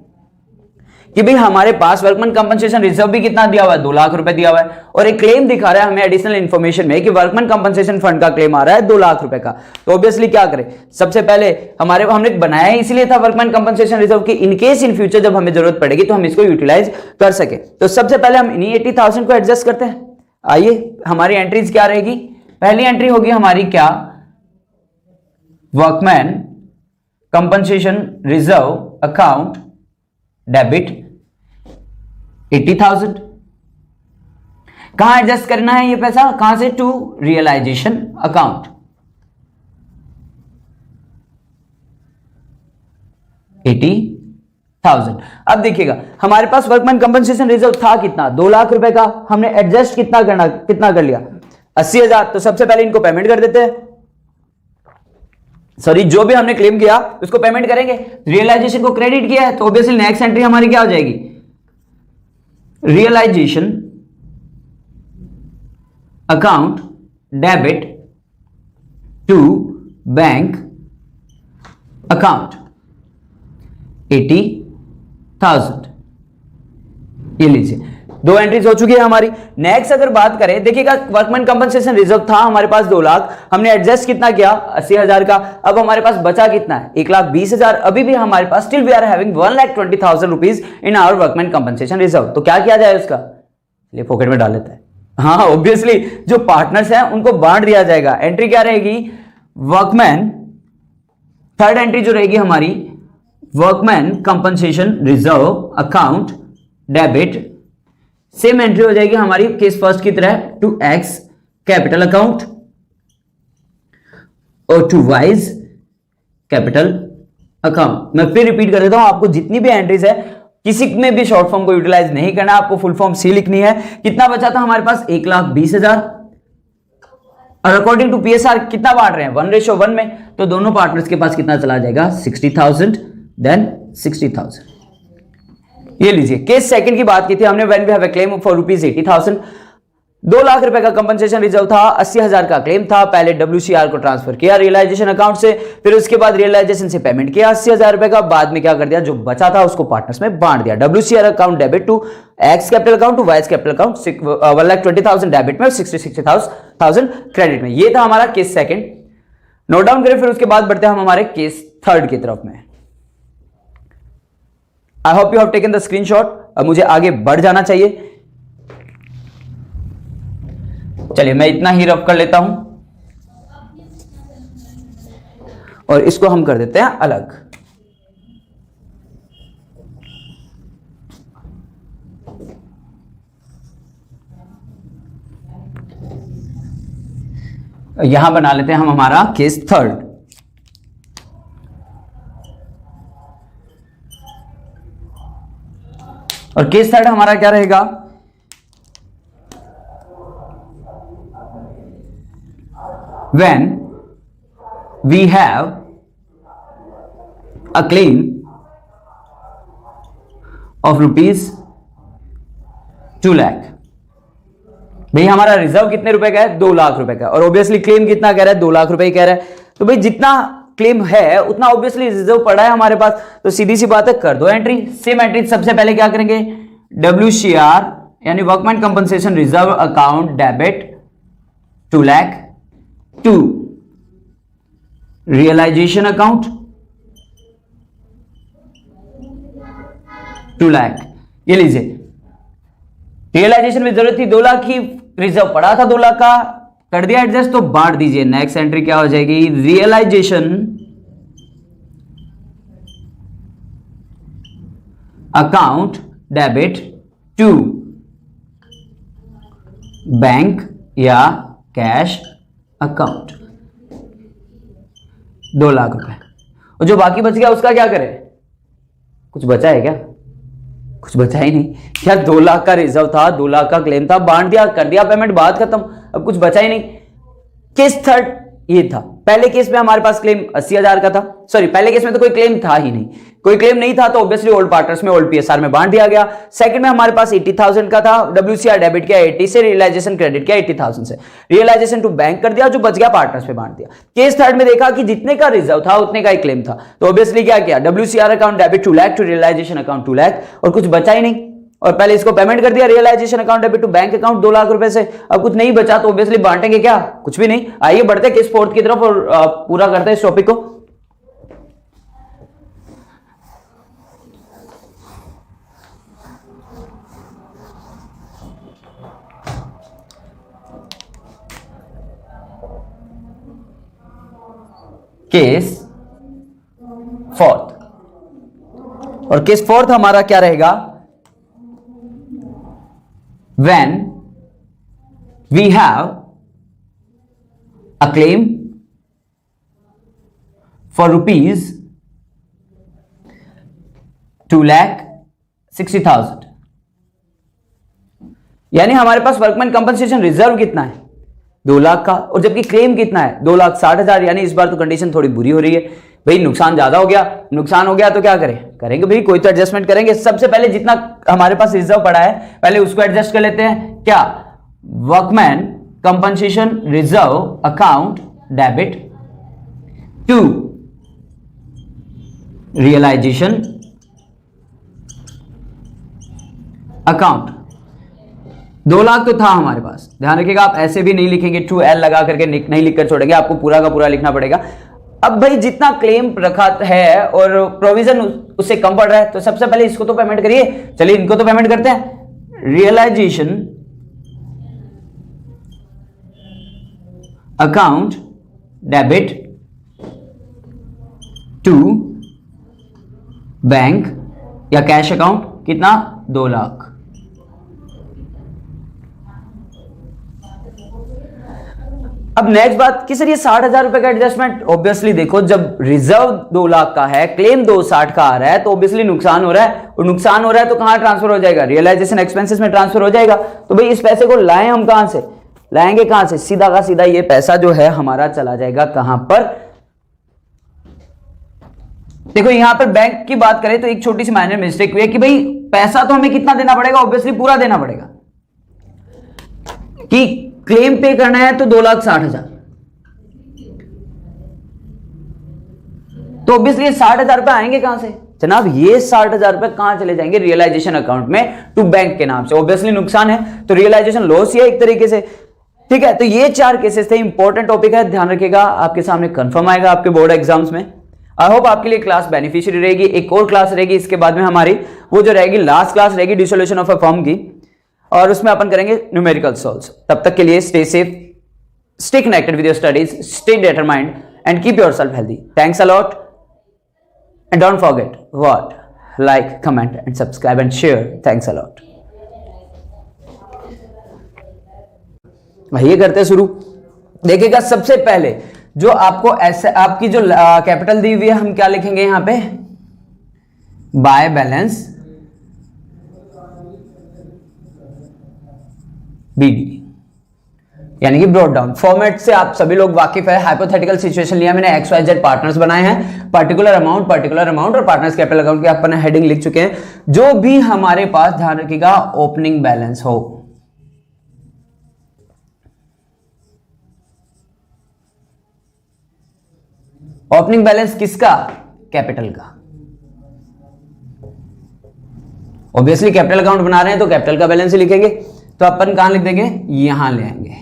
कि भाई हमारे पास वर्कमैन कंपनसेशन रिजर्व भी कितना दिया हुआ है? 2 लाख रुपए दिया हुआ है। और एक क्लेम दिखा रहा है हमें एडिशनल इंफॉर्मेशन में कि वर्कमैन कंपनसेशन फंड का क्लेम आ रहा है 2 लाख रुपए का। तो ऑब्वियसली क्या करें? सबसे पहले हमने बनाया ही इसलिए था वर्कमैन कंपनसेशन रिजर्व की, इनकेस इन फ्यूचर जब हमें जरूरत पड़ेगी तो हम इसको यूटिलाइज कर सके। तो सबसे पहले हम इन्हीं 80,000 को एडजस्ट करते हैं। आइए हमारी एंट्रीज क्या रहेगी? पहली एंट्री होगी हमारी क्या? Workman compensation reserve account debit 80,000। कहां एडजस्ट करना है ये पैसा, कहां से, टू रियलाइजेशन अकाउंट 80,000। अब देखिएगा हमारे पास वर्कमैन कंपनसेशन रिजर्व था कितना, 2 लाख रुपए का। हमने एडजस्ट कितना कर लिया, 80,000। तो सबसे पहले इनको पेमेंट कर देते हैं, सॉरी जो भी हमने क्लेम किया उसको पेमेंट करेंगे। रियलाइजेशन को क्रेडिट किया है तो ऑब्वियसली नेक्स्ट एंट्री हमारी क्या हो जाएगी, realisation account debit to bank account 80,000। ये लीजिए 2 एंट्रीज हो चुकी है हमारी। नेक्स्ट अगर बात करें, देखिएगा वर्कमैन कंपनसेशन रिजर्व था हमारे पास 2 लाख, हमने एडजस्ट कितना किया 80,000 का। अब हमारे पास बचा कितना है 1,20,000। अभी भी हमारे पास still we are having 1,20,000 rupees in our workman compensation reserve. तो क्या किया जाए उसका, ये पॉकेट में डाल लेते हैं। हाँ ऑब्वियसली जो पार्टनर्स हैं उनको बांट दिया जाएगा। एंट्री क्या रहेगी, वर्कमैन, थर्ड एंट्री जो रहेगी हमारी workman compensation reserve account debit, same entry हो जाएगी हमारी केस फर्स्ट की तरह, टू एक्स कैपिटल अकाउंट और टू वाइज कैपिटल अकाउंट। मैं फिर रिपीट कर देता हूं, आपको जितनी भी एंट्रीज है किसी में भी शॉर्ट फॉर्म को यूटिलाइज नहीं करना, आपको फुल फॉर्म सी लिखनी है। कितना बचा था हमारे पास 1,20,000 और अकॉर्डिंग टू पीएसआर कितना बांट रहे हैं 1:1 में, तो दोनों पार्टनर्स के पास कितना चला जाएगा 60,000 देन 60,000। ये लीजिए केस सेकंड की बात की थी हमने, when we have a claim for ₹80,000। 2 lakh रुपए का कंपनसेशन रिजर्व था, 80,000 का क्लेम था। पहले WCR को ट्रांसफर किया रियलाइजेशन अकाउंट से, फिर उसके बाद रियलाइजेशन से पेमेंट किया 80,000 रुपए का। बाद में क्या कर दिया, जो बचा था उसको पार्टनर्स में बांट दिया। WCR account debit to X capital account to Y's capital account, 1,20,000 debit में और 60,000 क्रेडिट में। ये था हमारा केस सेकंड। नोट डाउन करें, फिर उसके बाद बढ़ते हैं हम हमारे केस थर्ड की तरफ में। आई hope you have taken the screenshot. अब मुझे आगे बढ़ जाना चाहिए। चलिए मैं इतना ही रफ कर लेता हूं और इसको हम कर देते हैं अलग। यहां बना लेते हैं हम हमारा केस थर्ड। और केस थर्ड हमारा क्या रहेगा, when we have a claim of ₹2 lakh. भाई हमारा रिजर्व कितने रुपए का है, 2 लाख रुपए का, और ऑब्वियसली क्लेम कितना कह रहा है, 2 लाख रुपए ही कह रहा है। तो भाई जितना क्लेम है उतना ऑब्वियसली रिजर्व पड़ा है हमारे पास, तो सीधी सी बात है कर दो एंट्री। सेम एंट्री सबसे पहले क्या करेंगे, WCR यानी workman compensation reserve account debit 2 lakh to realisation account 2 lakh. ये लीजिए रियलाइजेशन में जरूरत थी 2 लाख की, रिजर्व पड़ा था 2 लाख का, कर दिया एडजस्ट, तो बांट दीजिए। नेक्स्ट एंट्री क्या हो जाएगी, realisation account debit to bank या कैश अकाउंट 2 लाख रुपए। और जो बाकी बच गया उसका क्या करें, कुछ बचा है क्या, कुछ बचा ही नहीं। क्या 2 लाख का रिजर्व था, 2 लाख का क्लेम था, बांट दिया, कर दिया पेमेंट, बात खत्म, अब कुछ बचा ही नहीं। केस थर्ड ये था। पहले केस में हमारे पास क्लेम 80,000 का था, सॉरी पहले केस में तो कोई क्लेम था ही नहीं, कोई क्लेम नहीं था, तो ऑब्वियसली ओल्ड पार्टनर्स में ओल्ड पीएसआर में बांट दिया गया। सेकंड में हमारे पास 80,000 का था, WCR डेबिट किया 80 से, रियलाइजेशन क्रेडिट किया 80,000 से, रियलाइजेशन टू बैंक कर दिया, जो बच गया पार्टनर्स पे बांट दिया। केस थर्ड में देखा कि जितने का रिजर्व था उतने का ही क्लेम था, तो ऑब्वियसली क्या किया, WCR account debit 2 lakh to realisation account 2 lakh, और कुछ बचा ही नहीं, और पहले इसको पेमेंट कर दिया realisation account debit to bank account 2 lakh रुपए से। अब कुछ नहीं बचा तो ऑब्वियसली बांटेंगे क्या, कुछ भी नहीं। आइए बढ़ते केस फोर्थ की तरफ और पूरा करते हैं इस टॉपिक को। केस फोर्थ, और केस फोर्थ हमारा क्या रहेगा, when we have a claim for rupees 2,60,000, यानी हमारे पास वर्कमैन कंपनसेशन रिजर्व कितना है 2 लाख का, और जबकि क्लेम कितना है 2,60,000, यानी इस बार तो कंडीशन थोड़ी बुरी हो रही है भाई, नुकसान ज्यादा हो गया, नुकसान हो गया तो क्या करेंगे भाई, कोई तो एडजस्टमेंट करेंगे। सबसे पहले जितना हमारे पास रिजर्व पड़ा है पहले उसको एडजस्ट कर लेते हैं, क्या, workman compensation reserve account debit to realisation account. 2 lakh तो था हमारे पास, ध्यान रखिएगा आप ऐसे भी नहीं लिखेंगे, टू एल लगा करके नहीं लिखकर छोड़ेंगे, आपको पूरा का पूरा लिखना पड़ेगा। अब भाई जितना क्लेम रखा है और प्रोविजन उससे कम पड़ रहा है, तो सबसे पहले इसको तो पेमेंट करिए, चलिए इनको तो पेमेंट करते हैं। Realisation account debit to bank या कैश अकाउंट, कितना 2 लाख। अब नेक्स्ट बात कि सर ये 60,000 रुपए का एडजस्टमेंट, ऑब्वियसली देखो जब रिजर्व 2 लाख का है, क्लेम 260 का आ रहा है, तो ऑब्वियसली नुकसान हो रहा है, और नुकसान हो रहा है तो कहां ट्रांसफर हो जाएगा, रियलाइजेशन एक्सपेंसेस में ट्रांसफर हो जाएगा। तो भाई इस पैसे को लाएं हम कहां से, लाएंगे कहां से, सीधा का सीधा ये पैसा जो है हमारा चला जाएगा कहां पर, देखो यहां पर बैंक की बात करें तो एक छोटी सी माइनर मिस्टेक हुई है कि भाई पैसा तो हमें कितना देना पड़ेगा, ऑब्वियसली पूरा देना पड़ेगा, कि क्लेम पे करना है तो 2,60,000, तो ऑब्वियसली 60,000 रुपए आएंगे कहां से जनाब, ये 60,000 रुपए कहां चले जाएंगे, रियलाइजेशन अकाउंट में टू बैंक के नाम से। ऑब्वियसली नुकसान है तो रियलाइजेशन लॉस ही है एक तरीके से, ठीक है। तो ये 4 केसेस थे, इंपॉर्टेंट टॉपिक है, ध्यान रखिएगा, आपके सामने कंफर्म आएगा आपके बोर्ड एग्जाम्स में। आई होप आपके लिए क्लास बेनिफिशियरी रहेगी। एक और क्लास रहेगी इसके बाद में हमारी, वो जो रहेगी लास्ट क्लास रहेगी डिसोल्यूशन ऑफ अ फॉर्म की, और उसमें अपन करेंगे न्यूमेरिकल सॉल्व्स। तब तक के लिए stay safe, stay connected with your studies, stay determined and keep yourself healthy. Thanks a lot and don't forget what, like, comment and subscribe and share. Thanks a lot. ये करते शुरू, देखिएगा सबसे पहले जो आपको ऐसे आपकी जो कैपिटल दी हुई है, हम क्या लिखेंगे यहां पे, बाय बैलेंस बीडी, यानी कि ब्रॉट डाउन फॉर्मेट से आप सभी लोग वाकिफ है। हाइपोथेटिकल सिचुएशन लिया मैंने, XYZ पार्टनर्स बनाए हैं, पर्टिकुलर अमाउंट और पार्टनर्स कैपिटल अकाउंट की अपन हेडिंग लिख चुके हैं। जो भी हमारे पास, ध्यान रखिएगा, ओपनिंग बैलेंस हो, ओपनिंग बैलेंस किसका, कैपिटल का। ऑब्वियसली कैपिटल अकाउंट बना रहे हैं तो कैपिटल का बैलेंस ही लिखेंगे, तो अपन कहां लिख देंगे, यहां ले आएंगे।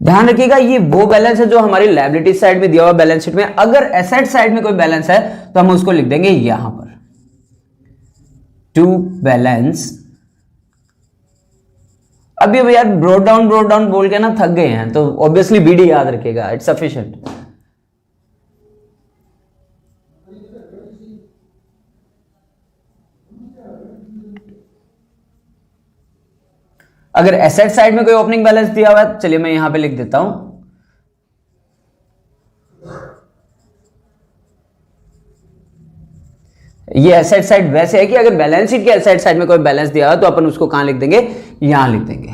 ध्यान रखिएगा ये वो बैलेंस है जो हमारी लायबिलिटी साइड में दिया हुआ बैलेंस शीट में। अगर एसेट साइड में कोई बैलेंस है तो हम उसको लिख देंगे यहां पर, टू बैलेंस। अभी यार ब्रोड डाउन बोल के ना थक गए हैं, तो ऑब्वियसली बीडी याद रखिएगा, इट्स सफिशिएंट। अगर एसेट साइड में कोई ओपनिंग बैलेंस दिया हुआ है, चलिए मैं यहां पे लिख देता हूं, ये एसेट साइड वैसे है कि अगर बैलेंस शीट के एसेट साइड में कोई बैलेंस दिया हुआ तो अपन उसको कहां लिख देंगे, यहां लिख देंगे।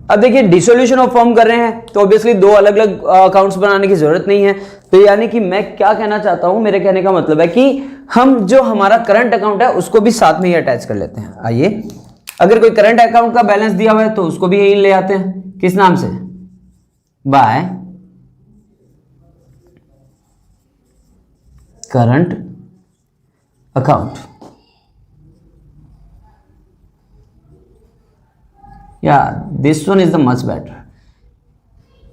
अब देखिए डिसोल्यूशन ऑफ फॉर्म कर रहे हैं तो ऑब्वियसली 2 अलग अलग अकाउंट्स बनाने की जरूरत नहीं है। तो यानी कि मैं क्या कहना चाहता हूं, मेरे कहने का मतलब है कि हम जो हमारा करंट अकाउंट है उसको भी साथ में ही अटैच कर लेते हैं। आइए, अगर कोई करंट अकाउंट का बैलेंस दिया हुआ है तो उसको भी यही ले आते हैं, किस नाम से, बाय करंट अकाउंट। यार this one is the much better.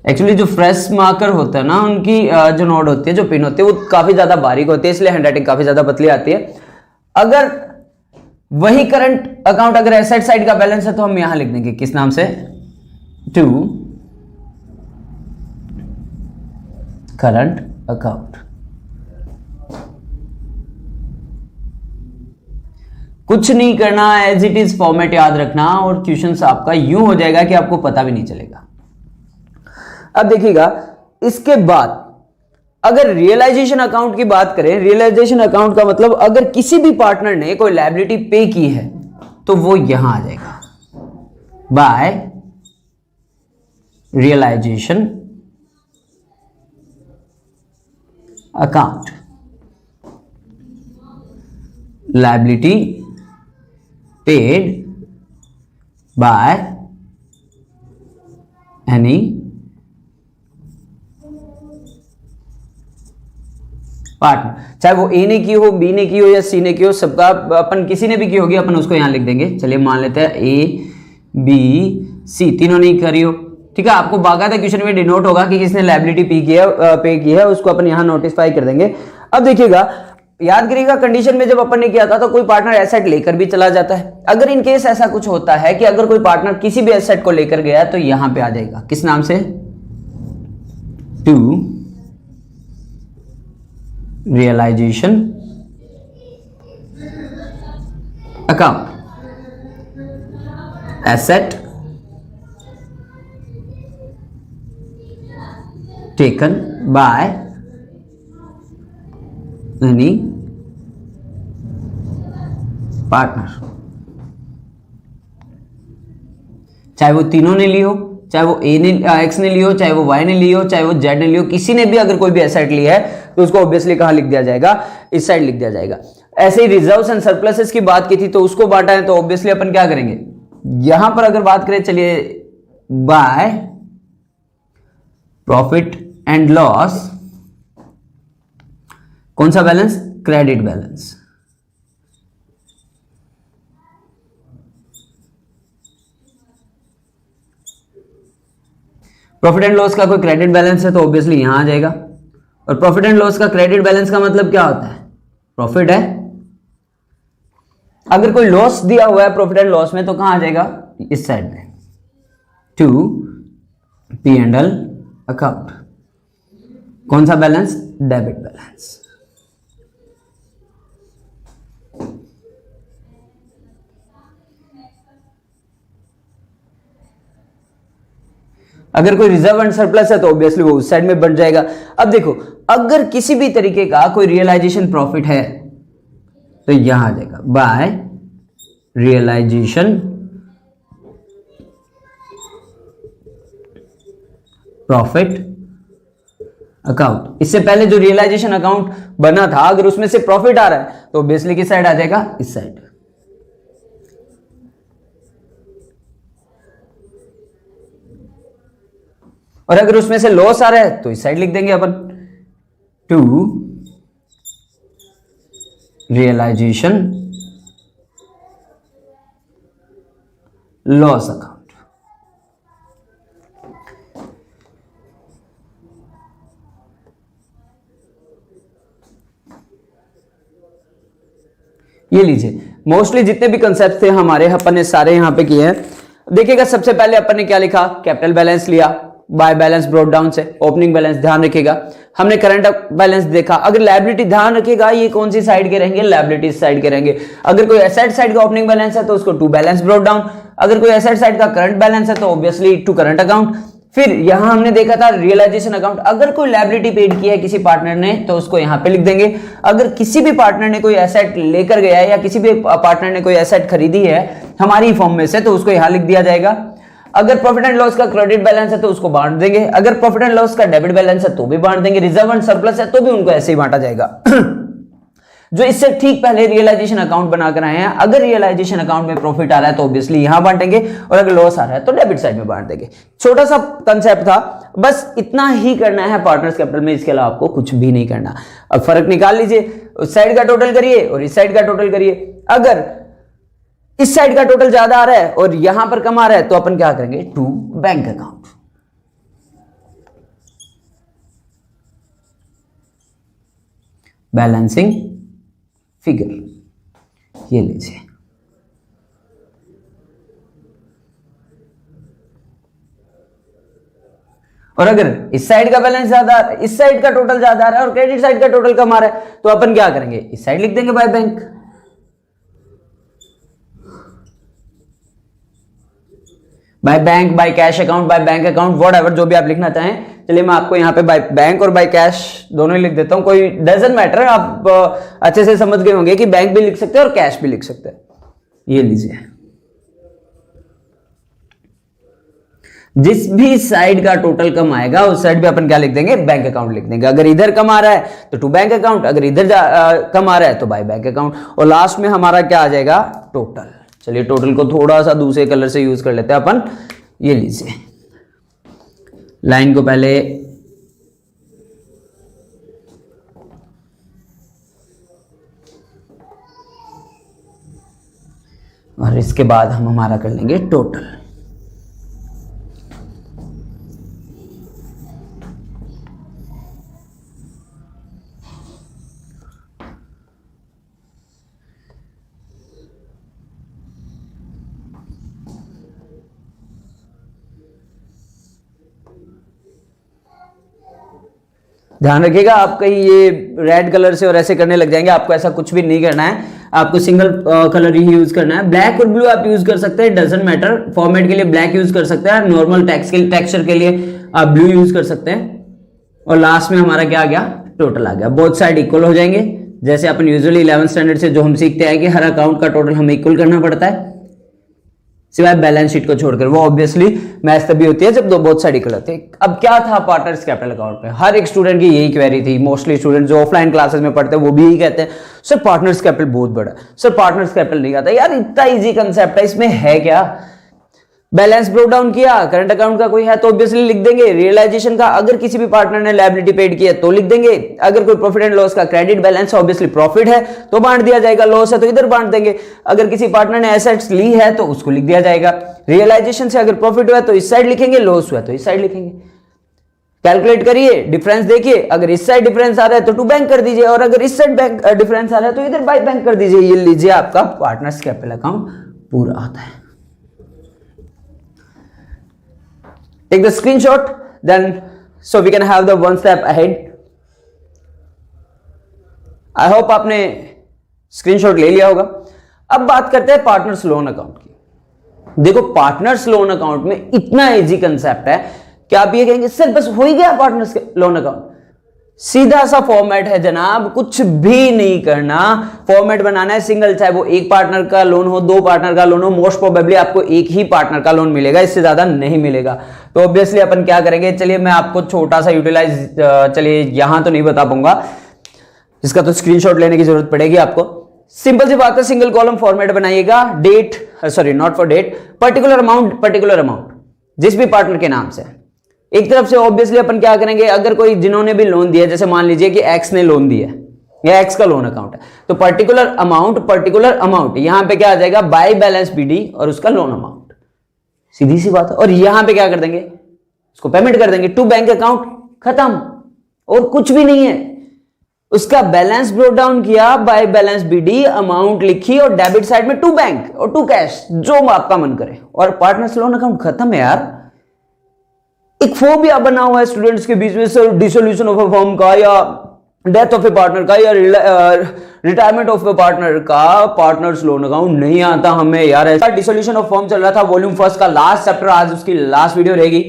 Actually जो फ्रेश मार्कर होता है ना, उनकी जो नोट होती है, जो पिन होती है, वो काफी ज्यादा बारीक होती है, इसलिए हैंडराइटिंग काफी ज्यादा पतली आती है। अगर वही करंट अकाउंट अगर एसेट साइड का बैलेंस है तो हम यहां लिख देंगे किस नाम से, टू करंट अकाउंट। कुछ नहीं करना, एज इट इज फॉर्मेट याद रखना और क्वेश्चन आपका यूं हो जाएगा कि आपको पता भी नहीं चलेगा। अब देखिएगा इसके बाद अगर रियलाइजेशन अकाउंट की बात करें, रियलाइजेशन अकाउंट का मतलब अगर किसी भी पार्टनर ने कोई लायबिलिटी पे की है तो वो यहां आ जाएगा by realisation account. Liability paid by any partner, चाहे वो ए ने की हो, बी ने की हो या सी ने की हो, सबका अपन किसी ने भी की होगी, अपन उसको यहां लिख देंगे। चलिए मान लेते हैं ए बी सी तीनों ने करी हो, ठीक है। आपको बाकायदा क्वेश्चन में डिनोट होगा कि किसने लायबिलिटी पे की है, उसको अपन यहां नोटिफाई कर देंगे। अब देखिएगा, याद करिएगा कंडीशन में जब अपन ने किया था तो कोई पार्टनर एसेट लेकर भी चला जाता है। अगर इन केस ऐसा कुछ होता है कि अगर कोई पार्टनर किसी भी एसेट को लेकर गया तो यहां पे आ जाएगा किस नाम से, to realisation account, asset taken by any partner. चाहे वो तीनों ने ली हो, चाहे वो ए ने एक्स ने ली हो, चाहे वो वाई ने ली हो, चाहे वो जेड ने ली हो, किसी ने भी अगर कोई भी एसेट लिया है तो उसको ऑब्वियसली कहां लिख दिया जाएगा, इस साइड लिख दिया जाएगा। ऐसे ही रिजर्व्स एंड सरप्लसेस की बात की थी तो उसको बांटा है तो ऑब्वियसली अपन क्या करेंगे, यहां पर अगर बात करें, चलिए बाय प्रॉफिट एंड लॉस, कौन सा balance, credit balance. Profit and loss का कोई क्रेडिट बैलेंस है तो ऑब्वियसली यहां आ जाएगा। और प्रॉफिट एंड लॉस का क्रेडिट बैलेंस का मतलब क्या होता है, प्रॉफिट है, अगर कोई लॉस दिया हुआ है प्रॉफिट एंड लॉस में तो कहां आ जाएगा, इस साइड में, to P and L account. कौन सा बैलेंस, डेबिट बैलेंस। अगर कोई रिजर्व एंड सरप्लस है तो ऑब्वियसली वो उस साइड में बन जाएगा। अब देखो, अगर किसी भी तरीके का कोई रियलाइजेशन प्रॉफिट है तो यहां आ जाएगा बाय रियलाइजेशन प्रॉफिट अकाउंट। इससे पहले जो रियलाइजेशन अकाउंट बना था अगर उसमें से प्रॉफिट आ रहा है तो ऑब्वियसली किस साइड आ जाएगा, इस साइड। और अगर उसमें से लॉस आ रहा है तो इस साइड लिख देंगे अपन, टू रियलाइजेशन लॉस अकाउंट। ये लीजिए, मोस्टली जितने भी कंसेप्ट थे हमारे अपन ने सारे यहां पे किए हैं। देखिएगा सबसे पहले अपन ने क्या लिखा, कैपिटल बैलेंस लिया बाय बैलेंस ब्रॉट डाउन से, ओपनिंग बैलेंस ध्यान रखिएगा। हमने करंट बैलेंस देखा, अगर लायबिलिटी ध्यान रखिएगा ये कौन सी साइड के रहेंगे, लायबिलिटी साइड के रहेंगे। अगर कोई एसेट साइड का ओपनिंग बैलेंस है तो उसको टू बैलेंस ब्रॉट डाउन, अगर कोई एसेट साइड का करंट बैलेंस है तो ऑब्वियसली टू करंट अकाउंट। फिर यहां हमने देखा था रियलाइजेशन अकाउंट, अगर कोई लायबिलिटी पेड की है किसी पार्टनर ने तो उसको यहां पे लिख देंगे। अगर किसी भी पार्टनर ने कोई एसेट लेकर गया है या किसी भी पार्टनर ने कोई एसेट खरीदी है हमारी फॉर्म में से तो उसको यहां लिख दिया जाएगा। अगर प्रॉफिट एंड लॉस का क्रेडिट बैलेंस है तो उसको बांट देंगे, अगर प्रॉफिट एंड लॉस का डेबिट बैलेंस है तो भी बांट देंगे, रिजर्व एंड सरप्लस है तो भी उनको ऐसे ही बांटा जाएगा। जो इससे ठीक पहले रियलाइजेशन अकाउंट बनाकर आए हैं, अगर रियलाइजेशन अकाउंट में प्रॉफिट आ रहा है तो ऑब्वियसली यहां बांटेंगे और अगर लॉस आ रहा है तो डेबिट साइड में बांट देंगे। छोटा सा कंसेप्ट था, बस इतना ही करना है पार्टनर्स कैपिटल में, इसके अलावा आपको कुछ भी नहीं करना। अब फर्क निकाल लीजिए, उस साइड का टोटल करिए और इस साइड का टोटल करिए। अगर इस साइड का टोटल ज्यादा आ रहा है और यहां पर कम आ रहा है तो अपन क्या करेंगे, to bank account. Balancing figure ये लीजिए, और अगर इस साइड का बैलेंस ज्यादा आ रहा है, इस साइड का टोटल ज्यादा आ रहा है और क्रेडिट साइड का टोटल कम आ रहा है, तो अपन क्या करेंगे, इस साइड लिख देंगे by bank, by bank, bye cash account, by bank account, whatever जो भी आप लिखना चाहें। चलिए मैं आपको यहाँ पे बाय बैंक और बाय कैश दोनों ही लिख देता हूं, कोई डजंट मैटर, आप अच्छे से समझ गए होंगे कि बैंक भी लिख सकते हैं और कैश भी लिख सकते हैं। ये लीजिए, जिस भी साइड का टोटल कम आएगा उस साइड पे अपन क्या लिख देंगे, बैंक अकाउंट लिख देंगे। अगर इधर कम आ रहा है तो टू बैंक अकाउंट, अगर इधर कम आ रहा है तो बाय बैंक अकाउंट, और लास्ट में हमारा क्या आ जाएगा, टोटल। चलिए टोटल को थोड़ा सा दूसरे कलर से यूज कर लेते हैं अपन। ये लीजिए, लाइन को पहले और इसके बाद हम हमारा कर लेंगे टोटल। ध्यान रखिएगा, आप कहीं ये रेड कलर से और ऐसे करने लग जाएंगे, आपको ऐसा कुछ भी नहीं करना है, आपको सिंगल कलर ही यूज करना है। ब्लैक और ब्लू आप यूज कर सकते हैं, डजंट मैटर। फॉर्मेट के लिए ब्लैक यूज कर सकते हैं, नॉर्मल टेक्सचर के लिए आप ब्लू यूज कर सकते हैं। और लास्ट में हमारा क्या आ गया, टोटल आ गया। बोथ साइड इक्वल हो जाएंगे, जैसे अपन यूजुअली 11th स्टैंडर्ड से जो हम सीखते हैं कि हर अकाउंट का टोटल हमें इक्वल करना पड़ता है, सिवाय बैलेंस शीट को छोड़कर। वो ऑब्वियसली मैच तभी होती है जब दो बोथ साइड इक्वल होते हैं। अब क्या था पार्टनर्स कैपिटल अकाउंट में, हर एक स्टूडेंट की यही क्वेरी थी। मोस्टली स्टूडेंट जो ऑफलाइन क्लासेस में पढ़ते हैं वो भी यही कहते हैं, सर पार्टनर्स कैपिटल बहुत बड़ा है, सर पार्टनर्स कैपिटल नहीं आता। यार इतना इजी कंसेप्ट है, इसमें है क्या। बैलेंस ब्रोक डाउन किया, करंट अकाउंट का कोई है तो ऑब्वियसली लिख देंगे। रियलाइजेशन का अगर किसी भी पार्टनर ने लायबिलिटी पेड की है तो लिख देंगे। अगर कोई प्रॉफिट एंड लॉस का क्रेडिट बैलेंस ऑब्वियसली प्रॉफिट है तो बांट दिया जाएगा, लॉस है तो इधर बांट देंगे। अगर किसी पार्टनर ने एसेट्स ली है तो उसको लिख दिया जाएगा। रियलाइजेशन से अगर प्रॉफिट हुआ तो इस साइड लिखेंगे, लॉस हुआ तो इस साइड लिखेंगे। कैलकुलेट करिए, डिफरेंस देखिए, अगर इस साइड डिफरेंस आ रहा है तो टू बैंक कर दीजिए, और अगर इस साइड बैंक डिफरेंस आ रहा है तो इधर बाय बैंक कर दीजिए। ये लीजिए, आपका पार्टनर्स कैपिटल अकाउंट पूरा आता है। Take the screenshot, then so we can have the one step ahead. I hope आपने स्क्रीनशॉट ले लिया होगा। अब बात करते हैं पार्टनर्स लोन अकाउंट की। देखो पार्टनर्स लोन अकाउंट में इतना इजी कंसेप्ट है कि आप ये कहेंगे सर बस हो ही गया पार्टनर्स लोन अकाउंट। सीधा सा फॉर्मेट है जनाब, कुछ भी नहीं करना। फॉर्मेट बनाना है सिंगल, चाहे वो एक पार्टनर का लोन हो, दो पार्टनर का लोन हो, मोस्ट प्रोबेबली आपको एक ही पार्टनर का लोन मिलेगा, इससे ज्यादा नहीं मिलेगा। तो ऑब्वियसली अपन क्या करेंगे, चलिए मैं आपको छोटा सा यूटिलाइज, चलिए यहां तो नहीं बता पाऊंगा, इसका तो स्क्रीनशॉट लेने की जरूरत पड़ेगी आपको। सिंपल सी बात है, सिंगल कॉलम फॉर्मेट बनाइएगा। Date, sorry not for date, particular amount जिस भी पार्टनर के नाम से। एक तरफ से ऑब्वियसली अपन क्या करेंगे, अगर कोई जिन्होंने भी लोन दिया, जैसे मान लीजिए कि एक्स ने लोन दिया या एक्स का लोन अकाउंट है, तो पर्टिकुलर अमाउंट यहां पे क्या आ जाएगा, बाय बैलेंस बीडी और उसका लोन अमाउंट। सीधी सी बात है। और यहां पे क्या कर देंगे, उसको पेमेंट कर देंगे टू बैंक अकाउंट, खत्म, और कुछ भी नहीं है। उसका बैलेंस ब्रोक डाउन किया, बाय बैलेंस बीडी, अमाउंट लिखी और डेबिट साइड में टू बैंक और टू कैश, जो आपका मन करे, और पार्टनर्स लोन अकाउंट खत्म है यार। एक फोबिया बना हुआ है स्टूडेंट्स के बीच में, sir dissolution of a firm का या डेथ ऑफ ए पार्टनर का या रिटायरमेंट ऑफ ए पार्टनर का पार्टनर्स लोन अकाउंट नहीं आता हमें यार। ऐसा डिसोल्यूशन ऑफ फर्म चल रहा था, वॉल्यूम फर्स्ट का लास्ट चैप्टर, आज उसकी लास्ट वीडियो रहेगी।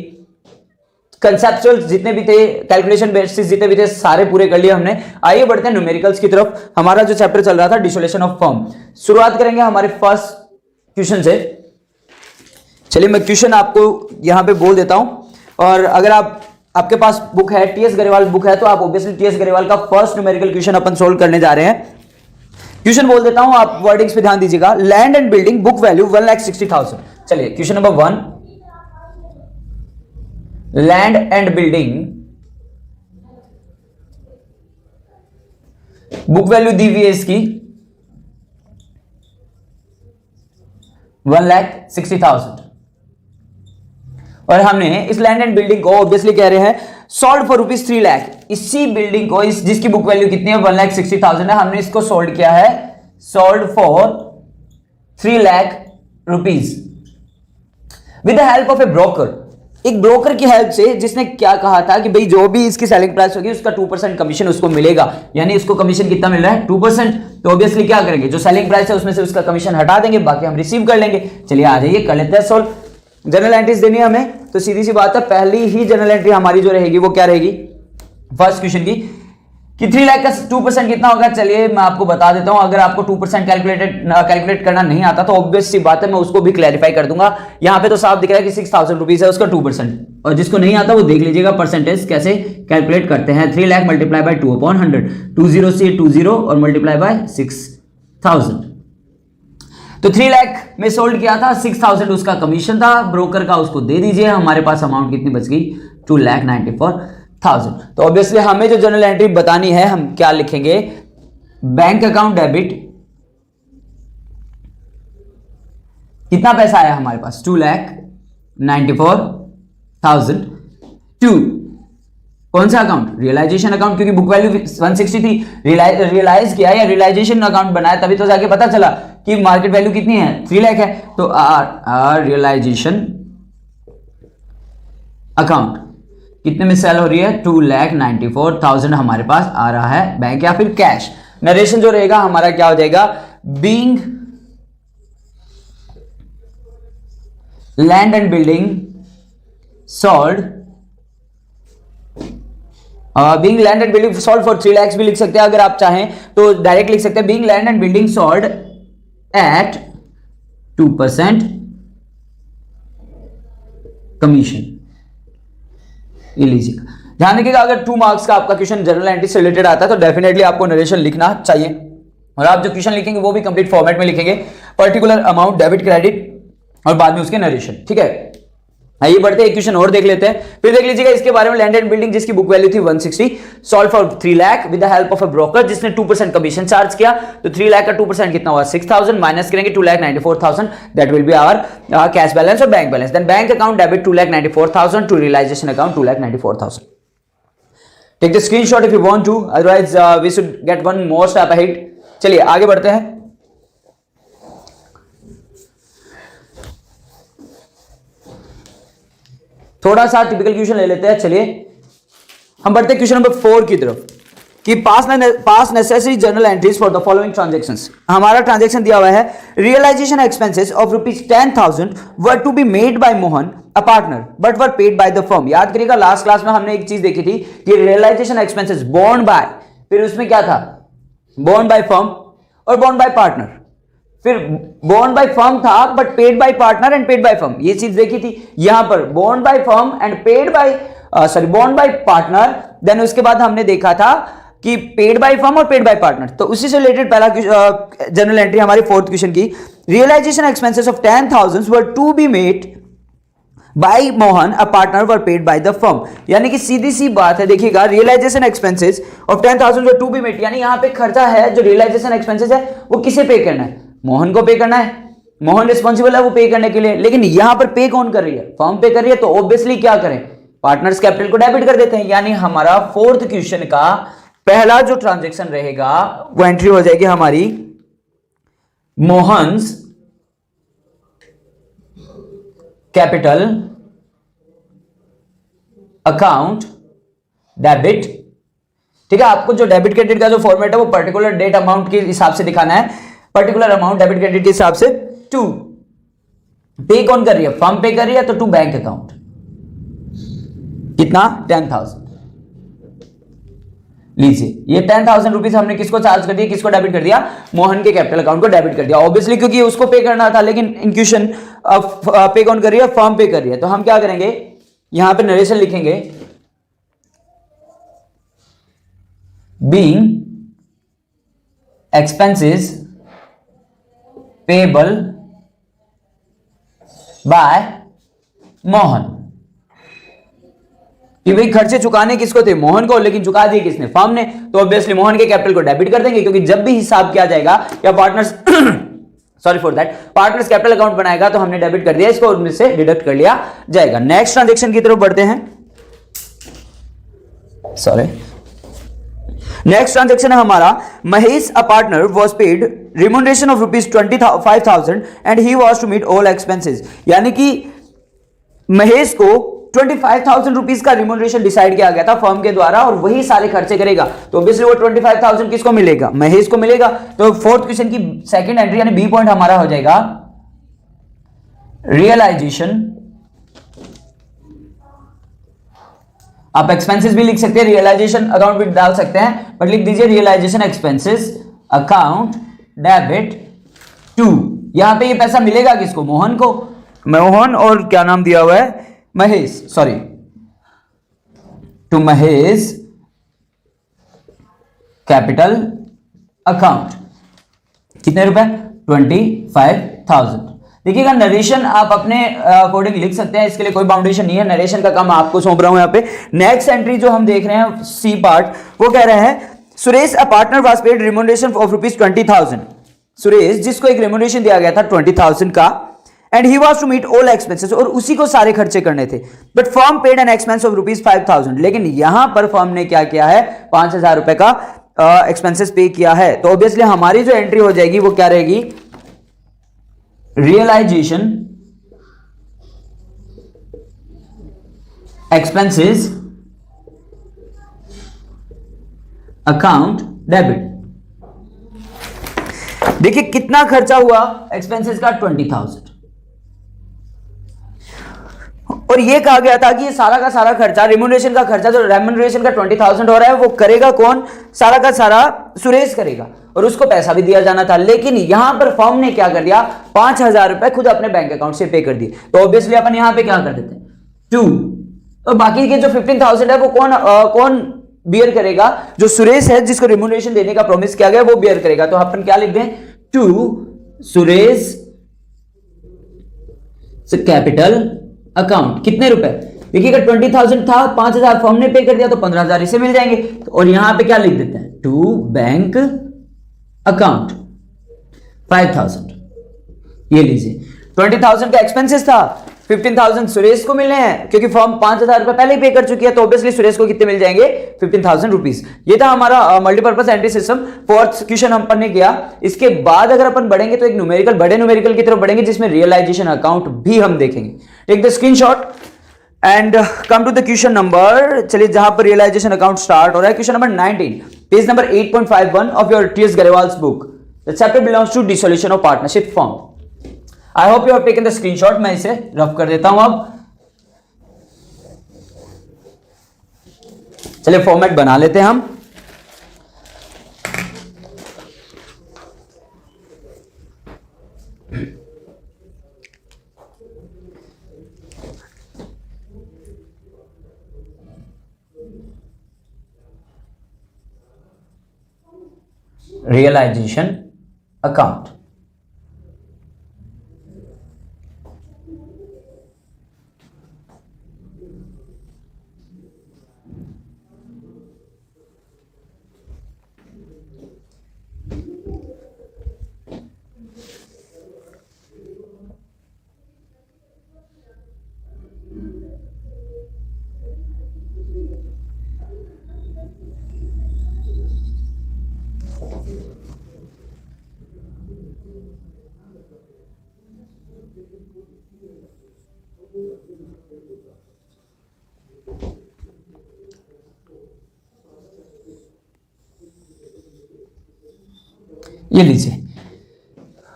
कंसेप्चुअल जितने भी थे, कैलकुलेशन बेसिस जितने भी थे, सारे पूरे कर लिए हमने। आइए बढ़ते हैं न्यूमेरिकल्स की तरफ। हमारा जो चैप्टर चल रहा था डिसोल्यूशन ऑफ फर्म, शुरुआत करेंगे हमारे फर्स्ट क्वेश्चन से। चलिए मैं क्वेश्चन आपको यहां पे बोल देता हूं, और अगर आपके पास बुक है, टीएस गरेवाल बुक है, तो आप ऑब्वियसली टीएस गरेवाल का फर्स्ट न्यूमेरिकल क्वेश्चन अपन सोल्व करने जा रहे हैं। क्वेश्चन बोल देता हूं, आप वर्डिंग्स पे ध्यान दीजिएगा। Land and building book value 1,60,000। चलिए question number 1, land and building book value दी हुई है इसकी 1,60,000, और हमने इस लैंड एंड बिल्डिंग को ऑब्वियसली कह रहे हैं सोल्ड फॉर रुपीज 3 लाख। इसी बिल्डिंग को, जिसकी बुक वैल्यू कितनी है 1,60,000 है, हमने इसको सोल्ड किया है, sold for 3 lakh rupees with the help of A broker. एक ब्रोकर की हेल्प से, जिसने क्या कहा था कि भाई जो भी इसकी सेलिंग प्राइस होगी उसका 2% कमीशन उसको मिलेगा, यानी इसको कमीशन कितना मिल रहा है 2%। तो ऑब्वियसली क्या करेंगे, जो सेलिंग प्राइस है उसमें से उसका कमीशन हटा देंगे, बाकी हम रिसीव कर लेंगे। चलिए आ जाइए कर लेते हैं सॉल्व। जनरल एंट्रीज देनी है हमें, तो सीधी सी बात है पहली ही जनरल एंट्री हमारी जो रहेगी वो क्या रहेगी, फर्स्ट क्वेश्चन की, कि 3 लाख का 2% कितना होगा। चलिए मैं आपको बता देता हूं, अगर आपको 2% कैलकुलेट करना नहीं आता तो ऑब्वियस सी बात है मैं उसको भी क्लैरिफाई कर दूंगा। यहां पे तो साफ दिख रहा है कि 6000 रुपीज है उसका 2%, और जिसको नहीं आता वो देख लीजिएगा परसेंटेज कैसे कैलकुलेट करते हैं। 3 लाख मल्टीप्लाई बाय 2/100, 20 से 20 और मल्टीप्लाई बाय 6000। तो 3 लाख में सोल्ड किया था, 6000 उसका कमीशन था ब्रोकर का, उसको दे दीजिए। हमारे पास अमाउंट कितनी बच गई, 2,94,000। तो ऑब्वियसली हमें जो जनरल एंट्री बतानी है, हम क्या लिखेंगे, बैंक अकाउंट डेबिट, कितना पैसा आया हमारे पास 2,94,000 टू कौन सा अकाउंट, रियलाइजेशन अकाउंट, क्योंकि बुक वैल्यू 160 थी, रियलाइज किया या रियलाइजेशन अकाउंट बनाया तभी तो जाके पता चला कि मार्केट वैल्यू कितनी है 3 लाख है। तो आर रियलाइजेशन अकाउंट कितने में सेल हो रही है, 2,94,000 हमारे पास आ रहा है बैंक या फिर कैश। नरेशन जो रहेगा हमारा क्या हो जाएगा, being land and building sold, being land and building sold for 3 lakhs भी लिख सकते हैं, अगर आप चाहें तो डायरेक्ट लिख सकते हैं being land and building sold at 2% commission. ये लीजिएगा, ध्यान रखिएगा अगर 2 मार्क्स का आपका क्वेश्चन जनरल एंट्री से रिलेटेड आता है तो डेफिनेटली आपको नरेशन लिखना चाहिए, और आप जो क्वेश्चन लिखेंगे वो भी कंप्लीट फॉर्मेट में लिखेंगे, पर्टिकुलर अमाउंट, डेबिट, क्रेडिट और बाद में उसके नरेशन। ठीक है, आइए बढ़ते हैं, एक क्वेश्चन और देख लेते हैं, फिर देख लीजिएगा इसके बारे में। लैंड एंड बिल्डिंग जिसकी बुक वैल्यू थी 160, solve for 3 lakh with the help of a broker जिसने 2% कमीशन चार्ज किया। तो 3 लाख का 2% कितना हुआ 6000, माइनस करेंगे 2,94,000, that will be our cash balance और bank balance. Then bank account debit 2,94,000 to realisation account 2,94,000। Take the screenshot if you want to, otherwise we should get one more step ahead. चलिए आगे बढ़ते हैं। थोड़ा सा typical question ले लेते हैं। चलिए हम बढ़ते हैं क्वेश्चन नंबर 4 की तरफ, कि pass necessary journal entries for the following transactions. हमारा ट्रांजैक्शन दिया हुआ है, realisation expenses of ₹10,000 were to be made by Mohan a partner but were paid by the firm. याद करिएगा लास्ट क्लास में हमने एक चीज देखी थी कि रियलाइजेशन एक्सपेंसेस बोर्न बाय, फिर उसमें क्या था, बोर्न बाय फर्म और बोर्न बाय पार्टनर, फिर बोर्न बाय फर्म था but paid by partner and paid by firm, ये चीज देखी थी। यहां पर borne by firm and paid by borne by partner, then उसके बाद हमने देखा था कि पेड बाय फर्म और पेड बाय पार्टनर। तो उसी से रिलेटेड पहला जनरल एंट्री हमारी 4th क्वेश्चन की, realisation expenses of 10,000 were to be made by Mohan a partner were paid by the firm. यानी कि सीधी सी बात है, देखिएगा realisation expenses of 10,000 were to be made, यानी यहां पे खर्चा है, जो रियलाइजेशन एक्सपेंसेस है वो किसे पे करना है, मोहन को पे करना है, मोहन रिस्पॉन्सिबल है वो पे करने के लिए। लेकिन यहां पर पे कौन कर रही है, फर्म पे कर रही है, तो ऑब्वियसली क्या करें, पार्टनर्स कैपिटल को डेबिट कर देते हैं। यानी हमारा 4th क्वेश्चन का पहला जो ट्रांजैक्शन रहेगा वो एंट्री हो जाएगी हमारी मोहन्स कैपिटल अकाउंट डेबिट। ठीक है, आपको जो डेबिट क्रेडिट का जो फॉर्मेट है वो पर्टिकुलर डेट अमाउंट के हिसाब से दिखाना है, पर्टिकुलर अमाउंट डेबिट क्रेडिट के हिसाब से। टू पे कौन कर रही है, फर्म पे कर रही है, तो टू बैंक अकाउंट कितना 10,000। लीजिए ये 10,000 रुपीज हमने किसको चार्ज कर दिया, किसको डेबिट कर दिया, मोहन के कैपिटल अकाउंट को डेबिट कर दिया। ऑब्वियसली क्योंकि उसको पे करना था, लेकिन इन क्वेश्चन पे कौन कर रही है, फर्म पे कर रही है। तो हम क्या करेंगे, यहां पे नरेशन लिखेंगे, being expenses payable by Mohan, कि भाई खर्चे चुकाने किसको थे, मोहन को, लेकिन चुका दिए किसने, फर्म ने। तो ऑब्वियसली मोहन के कैपिटल को डेबिट कर देंगे, क्योंकि जब भी हिसाब किया जाएगा या partners sorry for that partners capital account बनाएगा तो हमने डेबिट कर दिया, इसको उनमें से डिडक्ट कर लिया जाएगा। नेक्स्ट ट्रांजैक्शन की तरफ बढ़ते हैं। सॉरी, नेक्स्ट ट्रांजैक्शन है हमारा, Mahesh a partner was paid remuneration of ₹25,000 and he was to meet all expenses. यानी कि महेश को 25,000 रुपीज का रिम्यूनरेशन डिसाइड किया गया था फर्म के द्वारा और वही सारे खर्चे करेगा, तो ऑब्वियसली वो 25,000 किसको मिलेगा, महेश को मिलेगा। तो फोर्थ क्वेश्चन की सेकंड एंट्री यानी बी पॉइंट हमारा हो जाएगा रियलाइजेशन। आप एक्सपेंसेस भी लिख सकते हैं, रियलाइजेशन अकाउंट भी डाल सकते हैं, बट लिख दीजिए realisation expenses account debit to. यहां पे ये पैसा मिलेगा किसको, मोहन को, मोहन और क्या नाम दिया हुआ है, Mahesh, sorry to Mahesh capital account. कितने रुपए, 25,000। देखिएगा नरेशन आप अपने अकॉर्डिंग लिख सकते हैं, इसके लिए कोई बाउंडेशन नहीं है, नरेशन का काम आपको सौंप रहा हूं यहां पे। नेक्स्ट एंट्री जो हम देख रहे हैं सी पार्ट, वो कह रहे हैं Suresh a partner was paid remuneration of ₹20,000। Suresh जिसको एक रिम्यूनरेशन दिया गया था 20,000 का, and he was to meet all expenses, और उसी को सारे खर्चे करने थे, but firm paid an expense of ₹5,000। लेकिन यहां पर फर्म ने क्या किया है, 5,000 रुपए का एक्सपेंसेस पे किया है। तो ऑब्वियसली हमारी जो एंट्री हो जाएगी वो क्या रहेगी, रियलाइजेशन एक्सपेंसेस अकाउंट डेबिट। देखिए कितना खर्चा हुआ एक्सपेंसेस का, 20,000, और ये कहा गया था कि ये सारा का सारा खर्चा, रिम्यूनरेशन का खर्चा, जो रिम्यूनरेशन का 20,000 हो रहा है वो करेगा कौन, सारा का सारा सुरेश करेगा, और उसको पैसा भी दिया जाना था। लेकिन यहां पर फर्म ने क्या कर दिया, 5,000 रुपए खुद अपने बैंक अकाउंट से पे कर दिए। तो ऑब्वियसली अपन यहां पे क्या कर देते हैं, 2, और बाकी के जो 15,000 है वो कौन बियर करेगा, जो सुरेश है जिसको रिम्यूनरेशन देने का प्रॉमिस किया गया वो बियर करेगा। तो अपन क्या लिख दें, टू सुरेश कैपिटल अकाउंट। कितने रुपए, देखिएगा 20,000 था, 5,000 फर्म ने पे कर दिया, तो 15,000 इसे मिल जाएंगे। और यहां पे क्या लिख देते हैं, टू बैंक अकाउंट 5,000। ये लीजिए 20,000 का एक्सपेंसेस था, 15,000 सुरेश को मिलने हैं क्योंकि फर्म 5,000 रुपए पहले ही पे कर चुकी है, तो ऑब्वियसली सुरेश को कितने मिल जाएंगे, 15,000 रुपीज। ये था हमारा multipurpose entry system. Fourth question अपन ने किया। इसके बाद अगर अपन बढ़ेंगे तो एक न्यूमेरिकल, बड़े न्यूमेरिकल की तरफ बढ़ेंगे जिसमें रियलाइजेशन अकाउंट भी हम देखेंगे। Take the screenshot and come to the question number, चलिए जहां पर रियलाइजेशन अकाउंट स्टार्ट हो रहा है, question number 19, page number 8.51 of your TS Grewal's book. The chapter belongs to dissolution of partnership form. I hope you have taken the screenshot. मैं इसे rough कर देता हूं अब। चलिए फॉर्मेट बना लेते हैं हम। Realisation account. ये लीजिए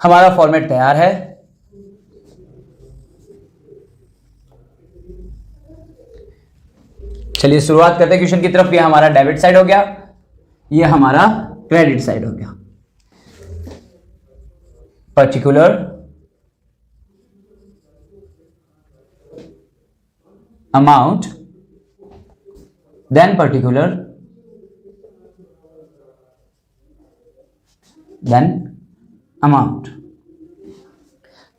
हमारा फॉर्मेट तैयार है। चलिए शुरुआत करते हैं क्वेश्चन की तरफ। ये हमारा डेबिट साइड हो गया, ये हमारा क्रेडिट साइड हो गया। Particular amount, then particular, then amount.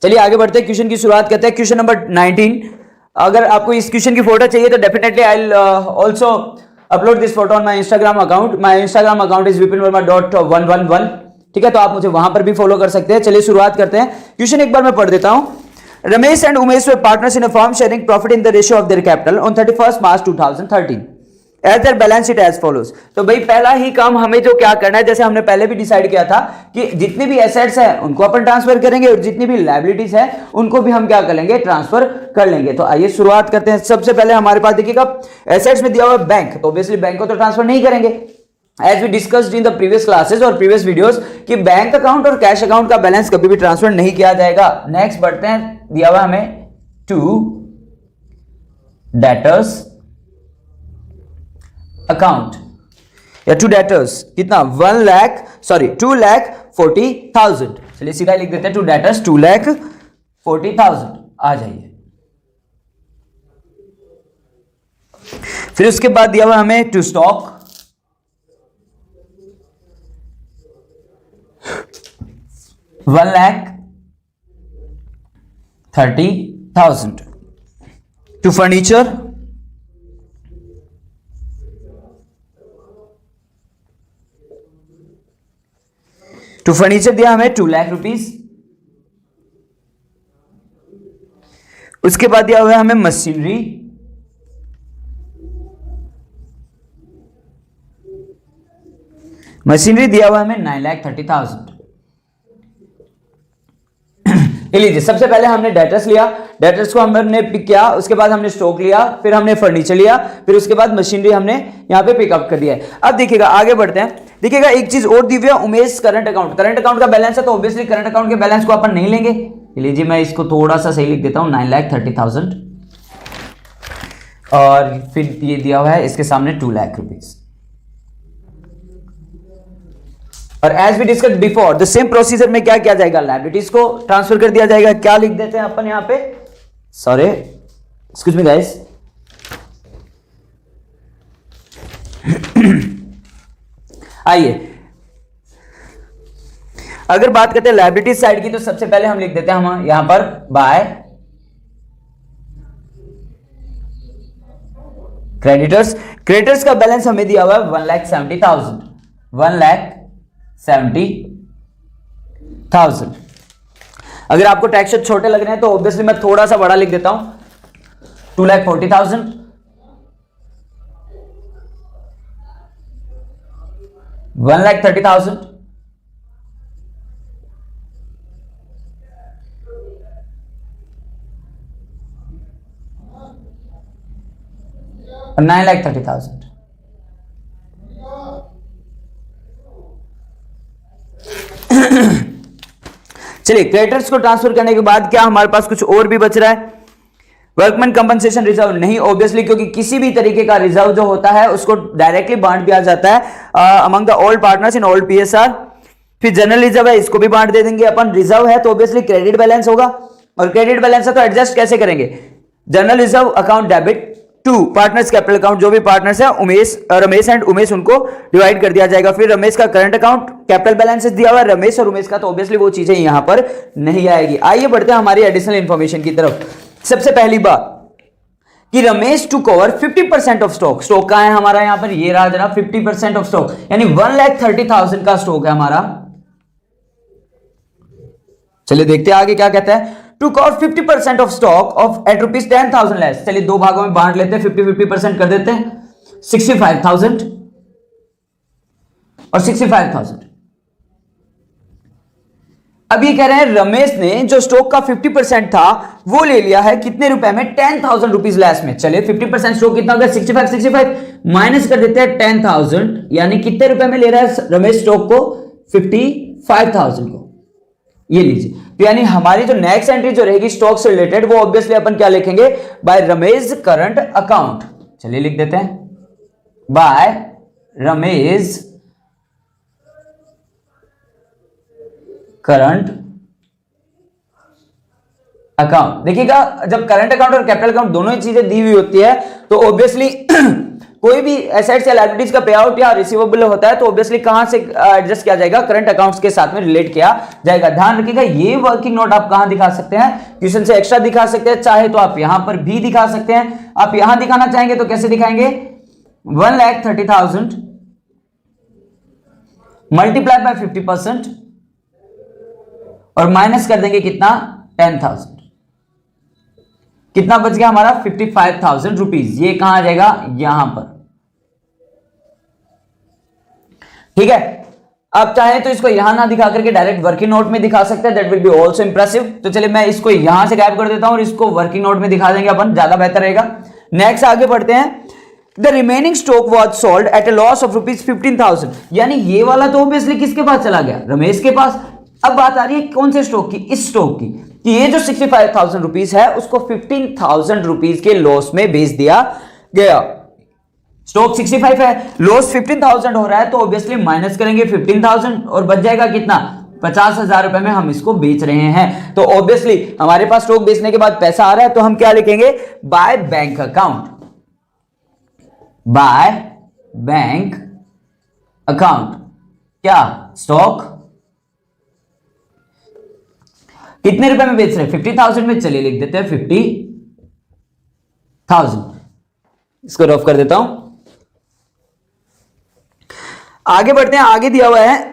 चलिए आगे बढ़ते हैं, क्वेश्चन की शुरुआत करते हैं। Question number 19। अगर आपको इस क्वेश्चन की फोटो चाहिए तो definitely I will also upload this photo on my Instagram account. My Instagram account is vipinverma.111। ठीक है, तो आप मुझे वहां पर भी फॉलो कर सकते हैं। चलिए शुरुआत करते हैं। क्वेश्चन एक बार मैं पढ़ देता हूं। Ramesh and Umesh were partners in a firm sharing profit in the ratio of their capital on 31st March 2013। As their balance sheet as follows. तो भाई पहला ही काम हमें जो क्या करना है, जैसे हमने पहले भी डिसाइड किया था कि जितनी भी एसेट्स है उनको अपन ट्रांसफर करेंगे और जितनी भी लायबिलिटीज है उनको भी हम क्या कर लेंगे, ट्रांसफर कर लेंगे। तो आइए शुरुआत करते हैं। सबसे पहले हमारे पास देखिएगा एसेट्स में दिया हुआ बैंक, तो ऑब्वियसली बैंक को तो ट्रांसफर नहीं करेंगे, as we discussed in the previous classes और प्रीवियस वीडियोस कि बैंक अकाउंट और कैश अकाउंट का बैलेंस कभी भी ट्रांसफर नहीं किया जाएगा। नेक्स्ट बढ़ते हैं, दिया हुआ हमें टू डेटर्स अकाउंट या टू डेटर्स कितना 2,40,000। चलिए सीधा लिख देते हैं टू डेटर्स 2,40,000 आ जाइए। फिर उसके बाद दिया हुआ हमें टू स्टॉक 1,30,000। टू फर्नीचर 2 दिया हमें 2 लाख रुपीस। उसके बाद दिया हुआ है हमें मशीनरी दिया हुआ हमें 9,30,000। लीजिए सबसे पहले हमने डेटर्स लिया, डेटर्स को हमने पिक किया, उसके बाद हमने स्टॉक लिया, फिर हमने फर्नीचर लिया, फिर उसके बाद मशीनरी हमने यहां पे पिकअप कर दिया है। अब देखिएगा आगे बढ़ते हैं। देखिएगा एक चीज और दी हुई है, Umesh current account. Current account का बैलेंस है तो ऑब्वियसली करंट अकाउंट के बैलेंस को अपन नहीं लेंगे। लीजिए मैं इसको थोड़ा सा सही लिख देता हूं 9,30,000 और फिर ये दिया हुआ है इसके सामने 2 लाख रुपीस। और as we discuss before the same procedure में क्या किया जाएगा, लायबिलिटीज को ट्रांसफर कर दिया जाएगा। क्या लिख देते हैं अपन यहां पे, सॉरी एक्सक्यूज मी गाइस, आइए अगर बात करते हैं लायबिलिटीज साइड की तो सबसे पहले हम लिख देते हैं हम यहां पर बाय क्रेडिटर्स। क्रेडिटर्स का बैलेंस हमें दिया हुआ है 1,70,000 1,70,000। अगर आपको टैक्स छोटे लग रहे हैं तो ऑब्वियसली मैं थोड़ा सा बड़ा लिख देता हूं 2,40,000 1,30,000 और 9,30,000। चलिए क्रेडिटर्स को ट्रांसफर करने के बाद क्या हमारे पास कुछ और भी बच रहा है, वर्कमैन कंपनसेशन रिजर्व नहीं ऑब्वियसली, क्योंकि किसी भी तरीके का रिजर्व जो होता है उसको डायरेक्टली बांट दिया जाता है among the all partners in all PSR. फिर जनरल रिजर्व है, इसको भी बांट दे देंगे अपन। रिजर्व है तो ऑब्वियसली क्रेडिट बैलेंस होगा और क्रेडिट बैलेंस है तो एडजस्ट कैसे करेंगे, general reserve account debit to partners capital account, जो भी पार्टनर्स है रमेश एंड उमेश उनको डिवाइड कर दिया जाएगा। फिर रमेश का करंट अकाउंट कैपिटल बैलेंस दिया हुआ है रमेश और उमेश का, तो ऑब्वियसली वो चीजें यहां पर नहीं आएगी। आइए बढ़ते हैं हमारी एडिशनल इंफॉर्मेशन की तरफ। सबसे पहली बात कि Ramesh to cover 50% of stock. Stock कहां है हमारा, यहां पर ये रहा जरा 50% ऑफ स्टॉक, यानी 1,30,000 का स्टॉक है हमारा। चलिए देखते हैं आगे क्या कहता है। To cover 50% of stock of at ₹10,000 less. चलिए दो भागों में बांट लेते हैं, 50-50% कर देते हैं, 65,000 और 65,000। अब ये कह रहे हैं रमेश ने जो स्टॉक का 50% था वो ले लिया है कितने रुपए में, 10,000 रुपीज लेस में। चलिए 50% स्टॉक कितना हो गया, 65 माइनस कर देते हैं 10,000, यानी कितने रुपए में ले रहा है रमेश स्टॉक को, 55,000 को। ये लीजिए, तो यानी हमारी जो नेक्स्ट एंट्री जो रहेगी स्टॉक से रिलेटेड वो ऑब्वियसली अपन क्या लिखेंगे, बाय रमेश करंट अकाउंट। चलिए लिख देते हैं बाय रमेश करंट अकाउंट। देखिएगा जब करंट अकाउंट और कैपिटल अकाउंट दोनों ही चीजें दी हुई होती है तो ऑब्वियसली कोई भी एसेट्स या लायबिलिटीज का पे आउट या रिसीवेबल होता है तो ऑब्वियसली कहां से एडजस्ट किया जाएगा, करंट अकाउंट्स के साथ में रिलेट किया जाएगा। ध्यान रखिएगा ये वर्किंग नोट आप कहां दिखा सकते हैं, क्वेश्चन से एक्स्ट्रा दिखा सकते हैं, चाहे तो आप यहां पर भी दिखा सकते हैं। आप यहां दिखाना चाहेंगे तो कैसे दिखाएंगे, 1,30,000 मल्टीप्लाई बाय 50% और माइनस कर देंगे कितना, 10,000। कितना बच गया हमारा, 55,000 रुपीज। ये कहां आ जाएगा, यहां पर ठीक है, अब चाहे तो इसको यहां ना दिखा करके डायरेक्ट वर्किंग नोट में दिखा सकते हैं, that will B also impressive. तो चलिए मैं इसको यहां से गायब कर देता हूं और इसको वर्किंग नोट में दिखा देंगे अपन, ज्यादा बेहतर रहेगा। नेक्स्ट आगे बढ़ते हैं। The remaining stock was sold at A loss of ₹15,000, यानी ये वाला तो ऑब्वियसली किसके पास चला गया, रमेश के पास। अब बात आ रही है कौन से स्टॉक की, इस स्टॉक की, कि ये जो 65,000 रुपीज है उसको 15,000 रुपीज के लॉस में बेच दिया गया। स्टॉक 65 है, लॉस 15,000 हो रहा है, तो ऑब्वियसली माइनस करेंगे 15,000 और बच जाएगा कितना, 50,000 रुपए में हम इसको बेच रहे हैं। तो ऑब्वियसली हमारे पास स्टॉक बेचने के बाद पैसा आ रहा है, तो हम क्या लिखेंगे, by bank account, by bank account. क्या स्टॉक कितने रुपए में बेच रहे हैं, 50,000 में, चलिए लिख देते हैं 50,000, इसको रफ कर देता हूं। आगे बढ़ते हैं, आगे दिया हुआ है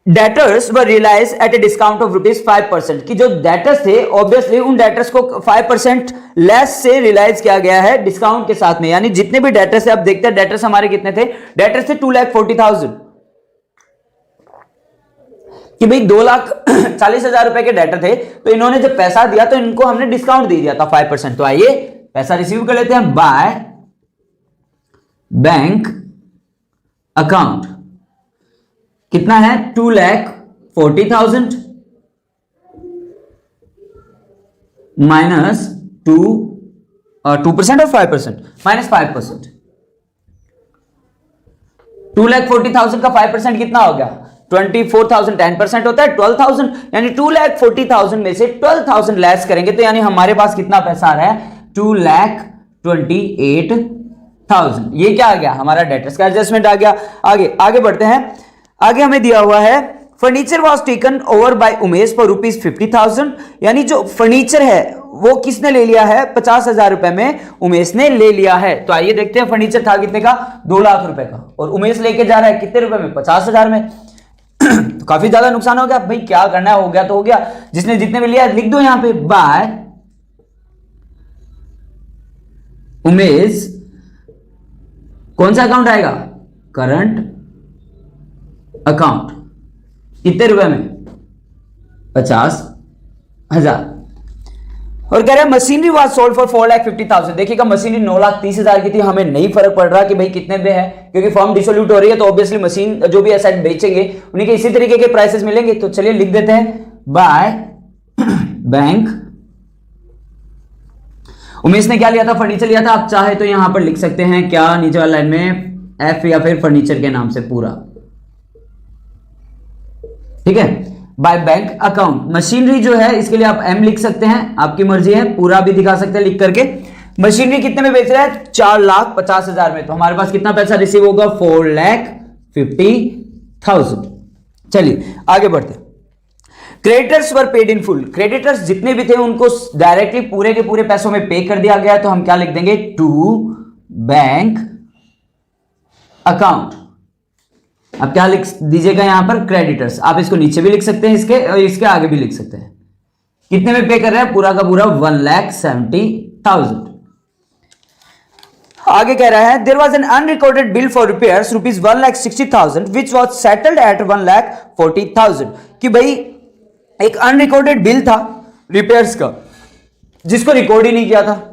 debtors were realise at a discount of ₹5%, कि जो डेटर्स थे ऑब्वियसली उन डेटर्स को 5% लेस से रियलाइज किया गया है डिस्काउंट के साथ में, यानी जितने भी डेटर्स है, आप देखते हैं डेटर्स हमारे कितने थे, डेटर्स थे 2,40,000, कि भाई 2,40,000 रुपए के डेटर थे, तो इन्होंने जब पैसा दिया तो इनको हमने डिस्काउंट दे दिया था 5%। तो आइए पैसा रिसीव कर लेते हैं बाय बैंक अकाउंट। कितना है, 2,40,000 माइनस 2% और 5%, माइनस 5%। 2,40,000 का 5% कितना हो गया, 24,000, 10% होता है 12,000, यानी 2,40,000 में से 12,000 लेस करेंगे तो यानी हमारे पास कितना पैसा आ रहा है, 2,28,000। ये क्या आ गया, हमारा डेटर्स का एडजस्टमेंट आ गया। आगे बढ़ते हैं। आगे हमें दिया हुआ है furniture was taken over by Umesh for ₹50,000, यानी जो फर्नीचर है वो किसने ले लिया है, 50,000 रुपए में उमेश ने ले लिया है। तो आइए देखते हैं, फर्नीचर था कितने का, 2 लाख रुपए का, और उमेश लेके जा रहा है कितने रुपए में, 50,000 में। तो काफी ज्यादा नुकसान हो गया। भाई क्या करना है, हो गया तो हो गया, जिसने जितने में लिया लिख दो यहां पे, बाय उमेश, कौन सा अकाउंट आएगा, करंट अकाउंट, कितने रुपए में, 50,000। और कह रहे हैं मशीनरी वाज सोल्ड फॉर 4,50,000। देखिएगा मशीनरी 9,30,000 की थी, हमें नहीं फर्क पड़ रहा कि भाई कितने में है, क्योंकि फर्म डिसोल्यूट हो रही है, तो ऑब्वियसली मशीन जो भी एसेट बेचेंगे उन्हीं के इसी तरीके के प्राइसेस मिलेंगे। तो चलिए लिख देते हैं बाय बैंक। उमेश ने क्या लिया था, फर्नीचर लिया था। आप चाहे तो यहां पर लिख सकते हैं क्या, नीचे वाली लाइन में एफ या फिर फर्नीचर के नाम से पूरा, ठीक है, बाय बैंक अकाउंट। मशीनरी जो है इसके लिए आप एम लिख सकते हैं, आपकी मर्जी है, पूरा भी दिखा सकते हैं लिख करके। मशीनरी कितने में बेच रहा है, 4,50,000 में, तो हमारे पास कितना पैसा रिसीव होगा, 4,50,000। चलिए आगे बढ़ते हैं। Creditors were paid in full, creditors जितने भी थे उनको डायरेक्टली पूरे के पूरे पैसों में पे कर दिया गया, तो हम क्या लिख देंगे, टू बैंक अकाउंट। अब क्या लिख दीजिएगा यहां पर, क्रेडिटर्स। आप इसको नीचे भी लिख सकते हैं, इसके और इसके आगे भी लिख सकते हैं। कितने में पे कर रहे हैं, पूरा का पूरा 1,70,000। आगे कह रहा है there was an unrecorded bill for repairs ₹1,60,000 which was settled at 1,40,000, कि भाई एक अनरिकॉर्डेड बिल था रिपेयर्स का जिसको रिकॉर्ड ही नहीं किया था।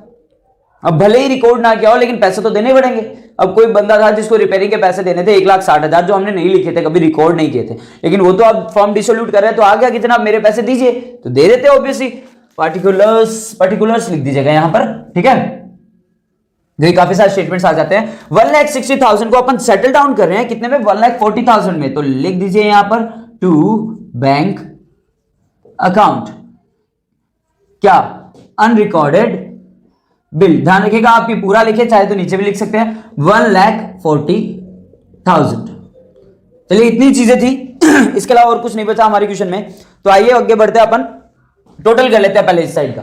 अब भले ही रिकॉर्ड ना किया हो लेकिन पैसे तो देने पड़ेंगे। अब कोई बंदा था जिसको रिपेयरिंग के पैसे देने थे 1,60,000, जो हमने नहीं लिखे थे, कभी रिकॉर्ड नहीं किए थे, लेकिन वो तो अब फॉर्म डिसोल्यूट कर रहे हैं, तो आ गया कितना, मेरे पैसे दीजिए, तो दे देते ऑब्वियसली। पार्टिकुलर्स लिख दीजिएगा यहां पर, ठीक है। काफी सारे स्टेटमेंट्स आ जाते हैं। 1,60,000 को अपन सेटल डाउन कर रहे हैं कितने में, 1,40,000 में, तो लिख दीजिए यहां पर टू बैंक अकाउंट। क्या, अनरिकॉर्डेड बिल। ध्यान रखिएगा आप ये पूरा लिखे, चाहे तो नीचे भी लिख सकते हैं, 1,40,000। चलिए इतनी चीजें थी इसके अलावा और कुछ नहीं बचा हमारे क्वेश्चन में। तो आइए आगे बढ़ते हैं, अपन टोटल कर लेते हैं पहले इस साइड का।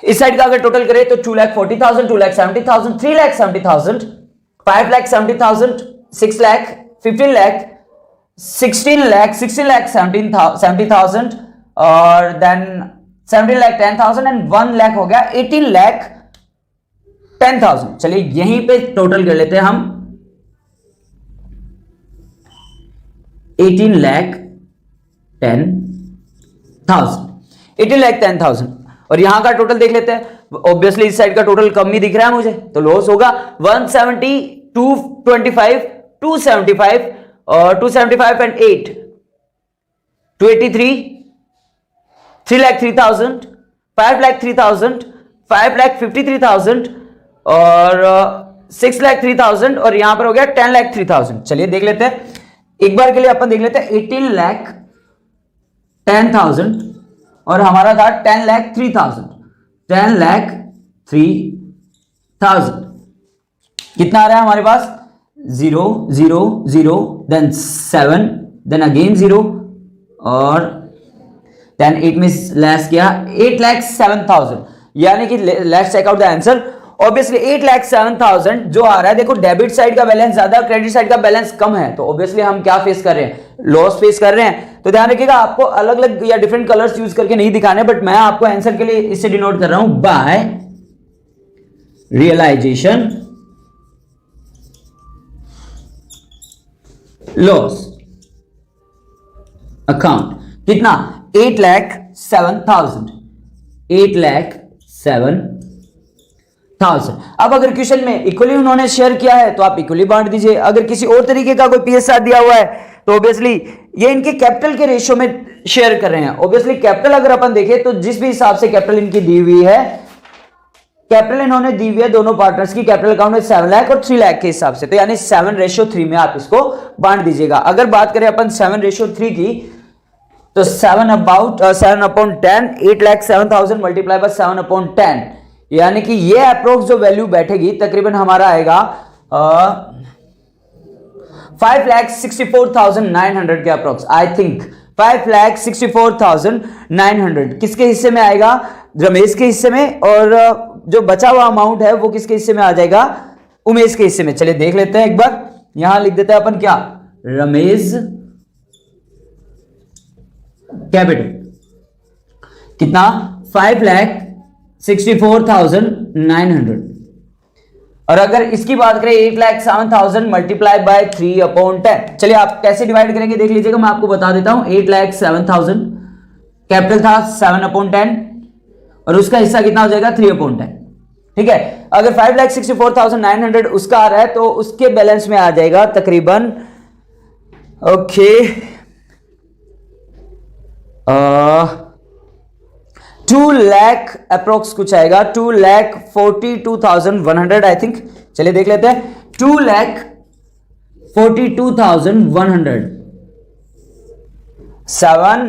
इस साइड का अगर टोटल करें तो 2,40,000, 2,70,000, 3,70,000, 5,70,000, 6 लाख, 15 लाख, 16 लाख, 70,000 और देन 17 लाख 10,000 एंड 1 लाख हो गया 18 लाख 10,000। चलिए यहीं पे टोटल कर लेते हैं हम 18,10,000 और यहां का टोटल देख लेते हैं। ऑब्वियसली इस साइड का टोटल कम ही दिख रहा है मुझे, तो लॉस होगा 170, 225, 275 और 275 एंड 8, 283, 3,03,000, 5,03,000, 5,53,000 और 6,03,000 और यहां पर हो गया 10,03,000। चलिए देख लेते हैं, एक बार के लिए अपन देख लेते हैं। 18,10,000 और हमारा था 10,03,000, 10,03,000 कितना आ रहा है हमारे पास? 0 0 0 देन 7 देन अगेन 0 और देन 8 में लेस किया 8,07,000, यानी कि let's check out the answer. Obviously 8,07,000 जो आ रहा है, देखो डेबिट साइड का बैलेंस ज्यादा, क्रेडिट साइड का बैलेंस कम है, तो ऑब्वियसली हम क्या फेस कर रहे हैं? लॉस फेस कर रहे हैं। तो ध्यान रखिएगा, आपको अलग अलग या डिफरेंट कलर्स यूज करके नहीं दिखाने, बट मैं आपको आंसर के लिए इससे डिनोट कर रहा हूं बाय रियलाइजेशन लॉस अकाउंट। कितना? 8,07,000, 8,07,000। अब अगर क्वेश्चन में इक्वली उन्होंने शेयर किया है तो आप इक्वली बांट दीजिए। अगर किसी और तरीके का कोई पीएसआर दिया हुआ है तो ऑब्वियसली ये इनके कैपिटल के रेशियो में शेयर कर रहे हैं। ऑब्वियसली कैपिटल अगर अपन देखें तो जिस भी हिसाब से कैपिटल इनकी दी हुई है, कैपिटल इन्होंने दी हुई है दोनों पार्टनर्स की, कैपिटल अकाउंट में 7 लाख और 3 लाख के हिसाब से, तो यानी 7:3 में आप इसको बांट दीजिएगा। अगर बात करें अपन 7:3 की, तो 7/10, 8,07,000 मल्टीप्लाई बाय 7/10, यानी कि ये अप्रोक्स जो वैल्यू बैठेगी तकरीबन हमारा आएगा 5,64,900 के अप्रोक्स। आई थिंक 5,64,900 किसके हिस्से में आएगा? रमेश के हिस्से में, और जो बचा हुआ अमाउंट है वो किसके हिस्से में आ जाएगा? उमेश के हिस्से में। चलिए देख लेते हैं एक बार, यहां लिख देते हैं अपन क्या? रमेश कैपिटल कितना? 5,64,900। और अगर इसकी बात करें 8,07,000 मल्टीप्लाई बाय 3/10, चलिए आप कैसे डिवाइड करेंगे देख लीजिएगा, मैं आपको बता देता हूं। 8,07,000 कैपिटल था 7/10 और उसका हिस्सा कितना हो जाएगा? 3/10। ठीक है, अगर 5,64,900 उसका आ रहा है तो उसके बैलेंस में आ जाएगा तकरीबन ओके 2 लाख अप्रोक्स कुछ आएगा, 2,42,100 आई थिंक। चलिए देख लेते हैं, 2,42,100, 7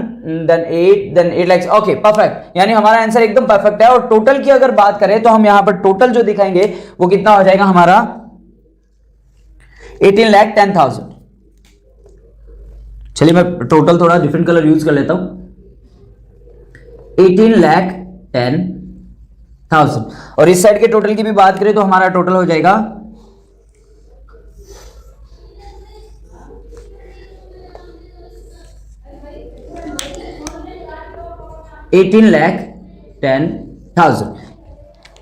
then 8 then 8 lakh. Okay perfect, यानी हमारा आंसर एकदम परफेक्ट है। और टोटल की अगर बात करें तो हम यहां पर टोटल जो दिखाएंगे वो कितना हो जाएगा हमारा? 18,10,000। चलिए मैं टोटल थोड़ा डिफरेंट कलर यूज कर लेता हूं। 18,10,000 और इस साइड के टोटल की भी बात करें तो हमारा टोटल हो जाएगा 18,10,000।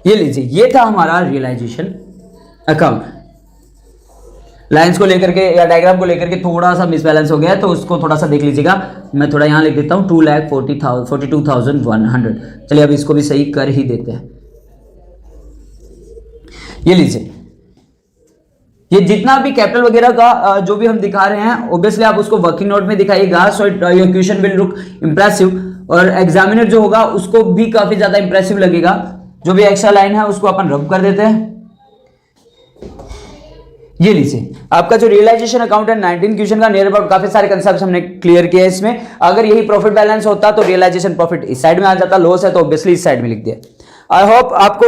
ये लीजिए, ये था हमारा रियलाइजेशन अकाउंट। लाइंस को लेकर के या डायग्राम को लेकर के थोड़ा सा मिसबैलेंस हो गया है, तो उसको थोड़ा सा देख लीजिएगा। मैं थोड़ा यहां लिख देता हूं 2,42,100। चलिए अब इसको भी सही कर ही देते हैं। ये लीजिए, ये जितना भी कैपिटल वगैरह का जो भी हम दिखा रहे हैं, ऑब्वियसली आप उसको वर्किंग नोट में दिखाइएगा, so your question will look impressive और एग्जामिनर जो होगा उसको भी काफी ज्यादा इंप्रेसिव लगेगा। जो भी एक्स्ट्रा लाइन है उसको अपन रब कर देते हैं। ये लीजिए, आपका जो रियलाइजेशन अकाउंट है 19 क्वेश्चन का नियर अबाउट काफी सारे कंसेप्ट हमने क्लियर किए इसमें। अगर यही प्रॉफिट बैलेंस होता तो रियलाइजेशन प्रॉफिट इस साइड में आ जाता, लॉस है तो ऑब्वियसली इस साइड में लिख दिया। आई होप आपको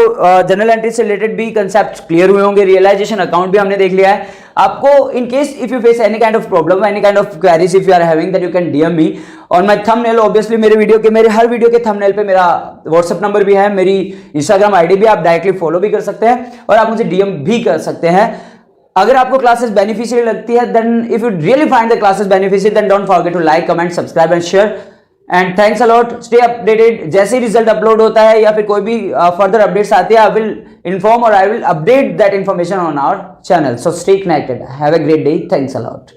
जनरल एंट्री से रिलेटेड भी कंसेप्ट क्लियर हुए होंगे। रियलाइजेशन अकाउंट भी हमने देख लिया है। आपको in case if you face any kind of problem, any kind of queries if you are having, that you can DM me on my thumbnail. Obviously मेरे हर वीडियो के थंबनेल पे मेरा व्हाट्सएप नंबर भी है, मेरी इंस्टाग्राम आईडी भी, आप डायरेक्टली फॉलो भी कर सकते हैं और आप मुझे डीएम भी कर सकते हैं। अगर आपको क्लासेस बेनिफिशियल लगती है, then if you really find the classes beneficial, then don't forget to like, comment, subscribe and share. And thanks a lot, stay updated. जैसे ही रिजल्ट अपलोड होता है या फिर कोई भी फर्दर अपडेट्स आते हैं, आई विल इन्फॉर्म और I will update that information on our channel. So stay connected, have a great day, thanks a lot.